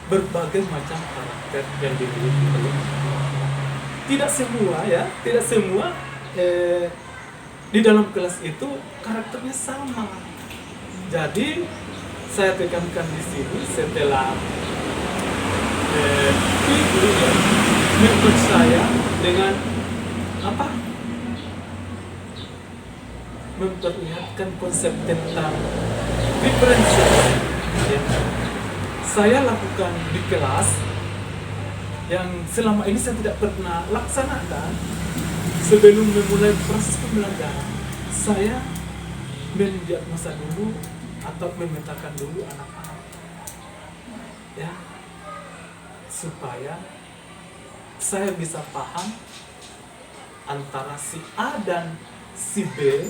berbagai macam karakter yang dimiliki oleh tidak semua ya, tidak semua di dalam kelas itu karakternya sama. Jadi saya tekankan di sini setelah ibu ya menurut saya dengan apa memperlihatkan konsep tentang diferensiasi yang saya lakukan di kelas yang selama ini saya tidak pernah laksanakan. Sebelum memulai proses pembelajaran, saya mendiagnosa dulu atau memetakan dulu anak-anak ya, supaya saya bisa paham antara si A dan si B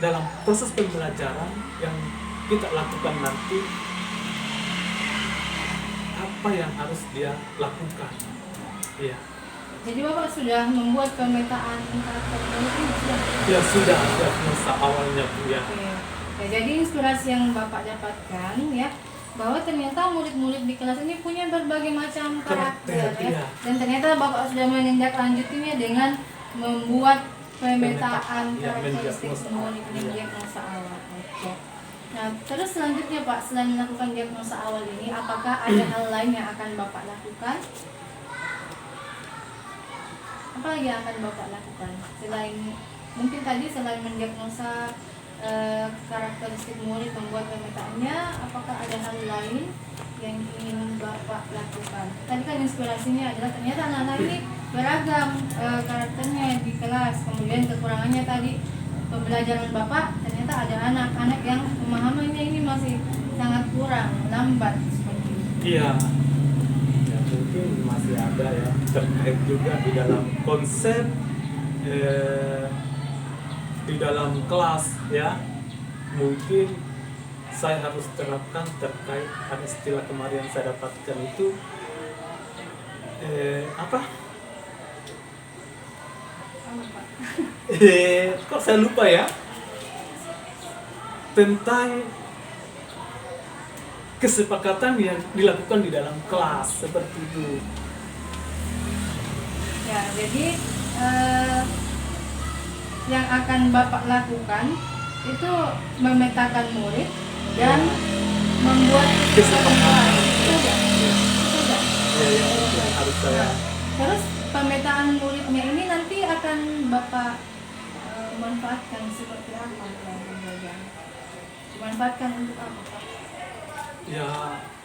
dalam proses pembelajaran yang kita lakukan nanti, apa yang harus dia lakukan ya. Jadi Bapak sudah membuat pemetaan karakter itu sudah? Ya sudah ada masa awalnya Bu ya. Oke. Ya, jadi inspirasi yang Bapak dapatkan ya, bahwa ternyata murid-murid di kelas ini punya berbagai macam karakter Karakter, ya. iya. Dan ternyata Bapak sudah menindaklanjutinya dengan membuat pemetaan Iya, karakteristik mendiagnosa. murid dan Iya. diagnosa awal. Oke. Nah, terus selanjutnya Pak, selain melakukan diagnosa awal ini, apakah ada hal lain yang akan Bapak lakukan? Apa lagi yang akan Bapak lakukan? Selain mungkin tadi selain mendiagnosa karakteristik murid, membuat pemetaannya, apakah ada hal lain yang ingin Bapak lakukan? Tadi kan inspirasinya adalah ternyata anak-anak ini beragam karakternya di kelas. Kemudian kekurangannya tadi pembelajaran Bapak, ternyata ada anak-anak yang pemahamannya ini masih sangat kurang, lambat seperti itu. Iya. Ya, mungkin masih ada ya terkait juga di dalam konsep di dalam kelas ya, mungkin saya harus terapkan terkait ada istilah kemarin yang saya dapatkan itu apa? Apa, Pak? Kok saya lupa ya? tentang kesepakatan yang dilakukan di dalam kelas seperti itu. Ya, jadi yang akan Bapak lakukan itu memetakan murid dan membuat kesepakatan. Itu aja. Ya, itu yang harus saya. Terus pemetaan muridnya ini nanti akan Bapak manfaatkan seperti apa dalam pembelajaran? Dimanfaatkan untuk apa, Pak? Ya,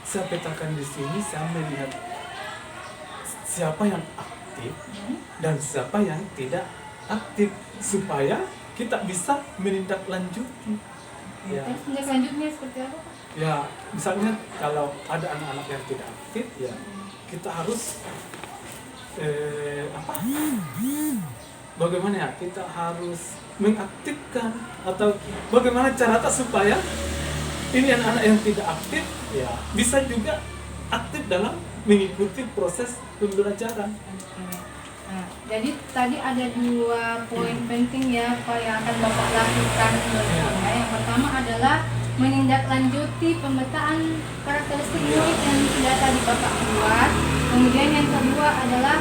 saya petakan di sini, saya melihat siapa yang aktif dan siapa yang tidak aktif supaya kita bisa menindaklanjuti. Ya, Terus selanjutnya seperti apa, Pak? ya misalnya kalau ada anak-anak yang tidak aktif, ya kita harus bagaimana ya, kita harus mengaktifkan atau bagaimana cara supaya ini anak-anak yang tidak aktif ya bisa juga aktif dalam mengikuti proses pembelajaran. Nah, jadi tadi ada 2 poin penting ya Pak yang akan Bapak lakukan berikutnya. Yang pertama adalah menindaklanjuti pemetaan karakteristik murid yang sudah tadi Bapak buat. Kemudian yang kedua adalah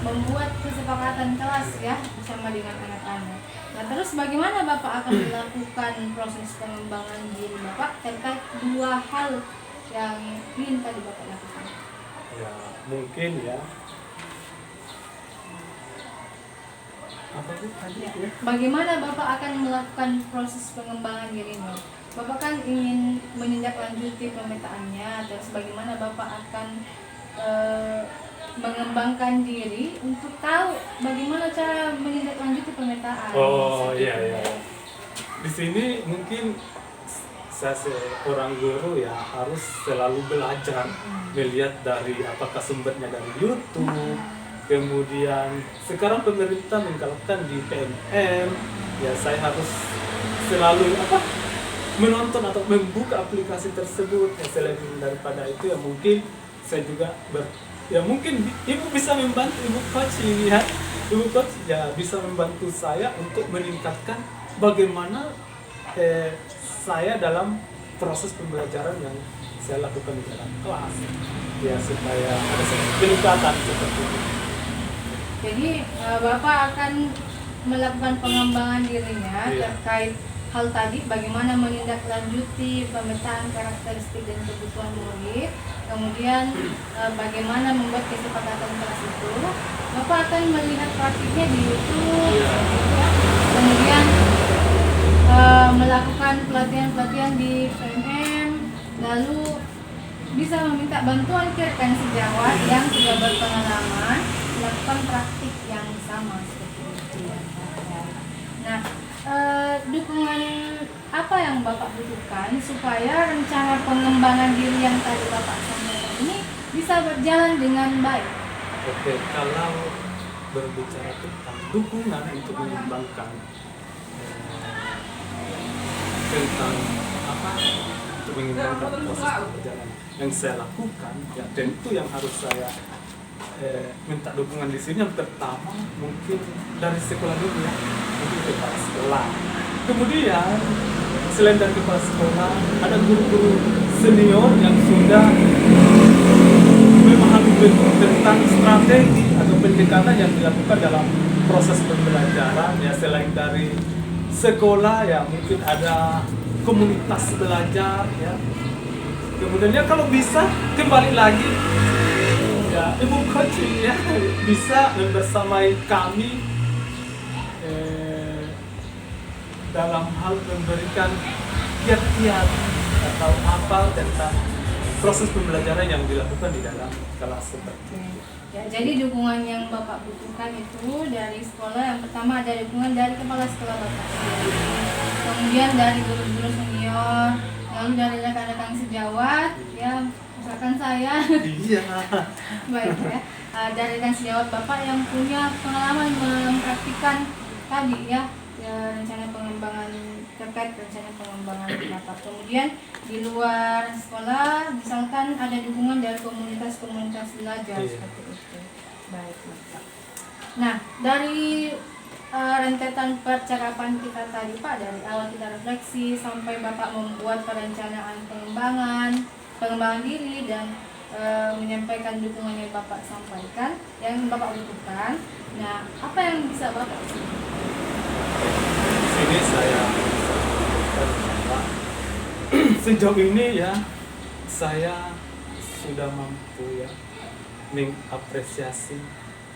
membuat kesepakatan kelas ya bersama dengan anak-anak. Nah, terus bagaimana Bapak akan melakukan proses pengembangan diri Bapak terkait 2 hal yang ingin tadi Bapak lakukan? Ya mungkin ya apa tuh tadi ya? Bagaimana Bapak akan melakukan proses pengembangan dirinya? Bapak kan ingin menindaklanjuti pemetaannya, terus bagaimana Bapak akan mengembangkan diri untuk tahu bagaimana cara menindaklanjuti pemetaan? Oh iya. Di sini mungkin saya seorang guru ya harus selalu belajar melihat dari apakah sumbernya dari YouTube. Kemudian sekarang pemerintah menggalakkan di PNM, ya saya harus selalu menonton atau membuka aplikasi tersebut. Ya, selain daripada itu ya mungkin saya juga mungkin ibu bisa membantu, ibu coach ya bisa membantu saya untuk meningkatkan bagaimana saya dalam proses pembelajaran yang saya lakukan di dalam kelas ya supaya ada peningkatan seperti itu. Jadi Bapak akan melakukan pengembangan dirinya terkait hal tadi, bagaimana menindaklanjuti pemetaan karakteristik dan kebutuhan murid, kemudian bagaimana membuat kesepakatan kelas itu. Bapak akan melihat praktiknya di YouTube, kemudian melakukan pelatihan-pelatihan di PNM, lalu bisa meminta bantuan ke rekan sejawat yang sudah berpengalaman melakukan praktik yang sama seperti itu ya. Nah, dukungan apa yang Bapak butuhkan supaya rencana pengembangan diri yang tadi Bapak sampaikan ini bisa berjalan dengan baik? Oke, kalau berbicara tentang dukungan untuk mengembangkan tentang untuk mengembangkan proses pembelajaran yang saya lakukan, ya tentu yang harus saya minta dukungan di sini yang pertama mungkin dari sekolah dulu ya, mungkin kepala sekolah. Kemudian selain dari kepala sekolah ada guru-guru senior yang sudah memahami tentang strategi atau pendekatan yang dilakukan dalam proses pembelajaran ya. Selain dari sekolah ya mungkin ada komunitas belajar ya. Kemudian ya kalau bisa kembali lagi ya ibu coaching ya bisa bersamai kami dalam hal memberikan kiat-kiat atau apa tentang proses pembelajaran yang dilakukan di dalam kelas seperti itu. Ya, jadi dukungan yang Bapak butuhkan itu dari sekolah, yang pertama ada dukungan dari kepala sekolah Bapak, kemudian dari guru-guru senior, lalu dari rekan-rekan sejawat ya, misalkan saya. Iya. Baik ya, dari rekan sejawat Bapak yang punya pengalaman mempraktikkan tadi ya, rencana pengembangan terkait rencana pengembangan Bapak. Kemudian di luar sekolah misalkan ada dukungan dari komunitas-komunitas belajar seperti itu. Baik Bapak. Nah, dari rentetan percakapan kita tadi Pak, dari awal kita refleksi sampai Bapak membuat perencanaan pengembangan diri dan menyampaikan dukungan yang Bapak sampaikan, yang Bapak butuhkan. Nah, apa yang bisa Bapak Sini saya sejauh ini ya saya sudah mampu ya mengapresiasi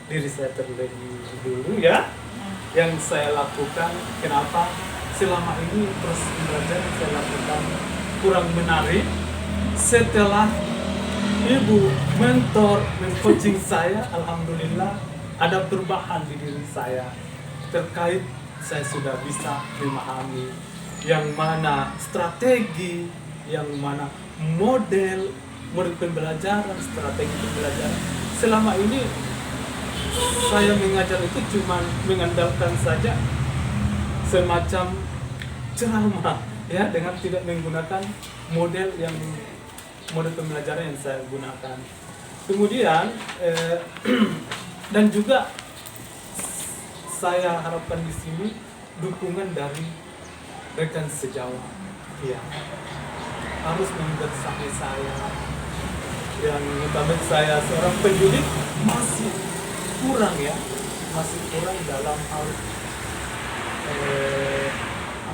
diri saya terlebih dulu ya, yang saya lakukan. Kenapa selama ini proses belajar yang saya lakukan kurang menarik. Setelah ibu mentor men-coaching saya, alhamdulillah ada perubahan di diri saya terkait saya sudah bisa memahami yang mana strategi, yang mana model pembelajaran, strategi pembelajaran. Selama ini saya mengajar itu cuma mengandalkan saja semacam ceramah ya, dengan tidak menggunakan model pembelajaran yang saya gunakan. Kemudian dan juga saya harapkan di sini dukungan dari rekan sejawat ya, harus membersamai saya. Yang utama saya seorang pendidik masih kurang ya, masih kurang dalam hal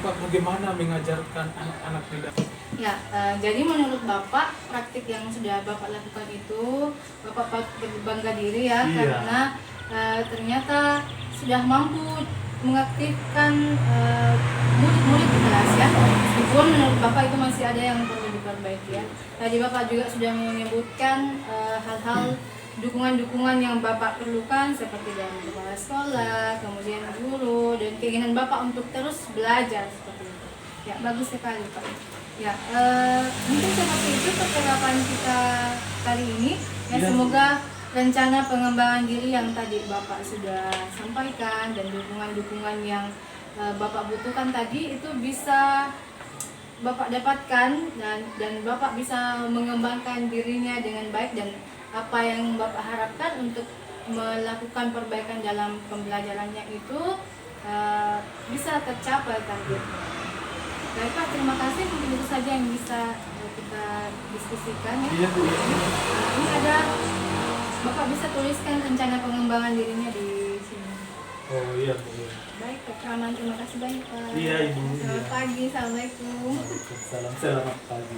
bagaimana mengajarkan anak-anak tidak. Ya, jadi menurut Bapak, praktik yang sudah Bapak lakukan itu Bapak berbangga diri ya, Iya. karena ternyata sudah mampu mengaktifkan murid-murid di kelas ya. Meskipun menurut Bapak itu masih ada yang perlu diperbaiki ya. Tadi Bapak juga sudah menyebutkan hal-hal dukungan-dukungan yang Bapak perlukan seperti dari kepala sekolah, kemudian guru, dan keinginan Bapak untuk terus belajar seperti itu. Ya, bagus sekali Pak. Ya, mungkin seperti itu percakapan kita kali ini. Ya, Ya. semoga rencana pengembangan diri yang tadi Bapak sudah sampaikan dan dukungan-dukungan yang Bapak butuhkan tadi itu bisa Bapak dapatkan, dan Bapak bisa mengembangkan dirinya dengan baik, dan apa yang Bapak harapkan untuk melakukan perbaikan dalam pembelajarannya itu bisa tercapai targetnya. Baik Pak, terima kasih. Mungkin itu saja yang bisa kita diskusikan ya. Iya, Bu. Ini ada, Bapak bisa tuliskan rencana pengembangan dirinya di sini. Oh iya, Bu. Baik Pak Rahman, terima kasih banyak Pak. Iya, Ibu. Selamat Iya. pagi, assalamualaikum. Waalaikumsalam. Selamat pagi.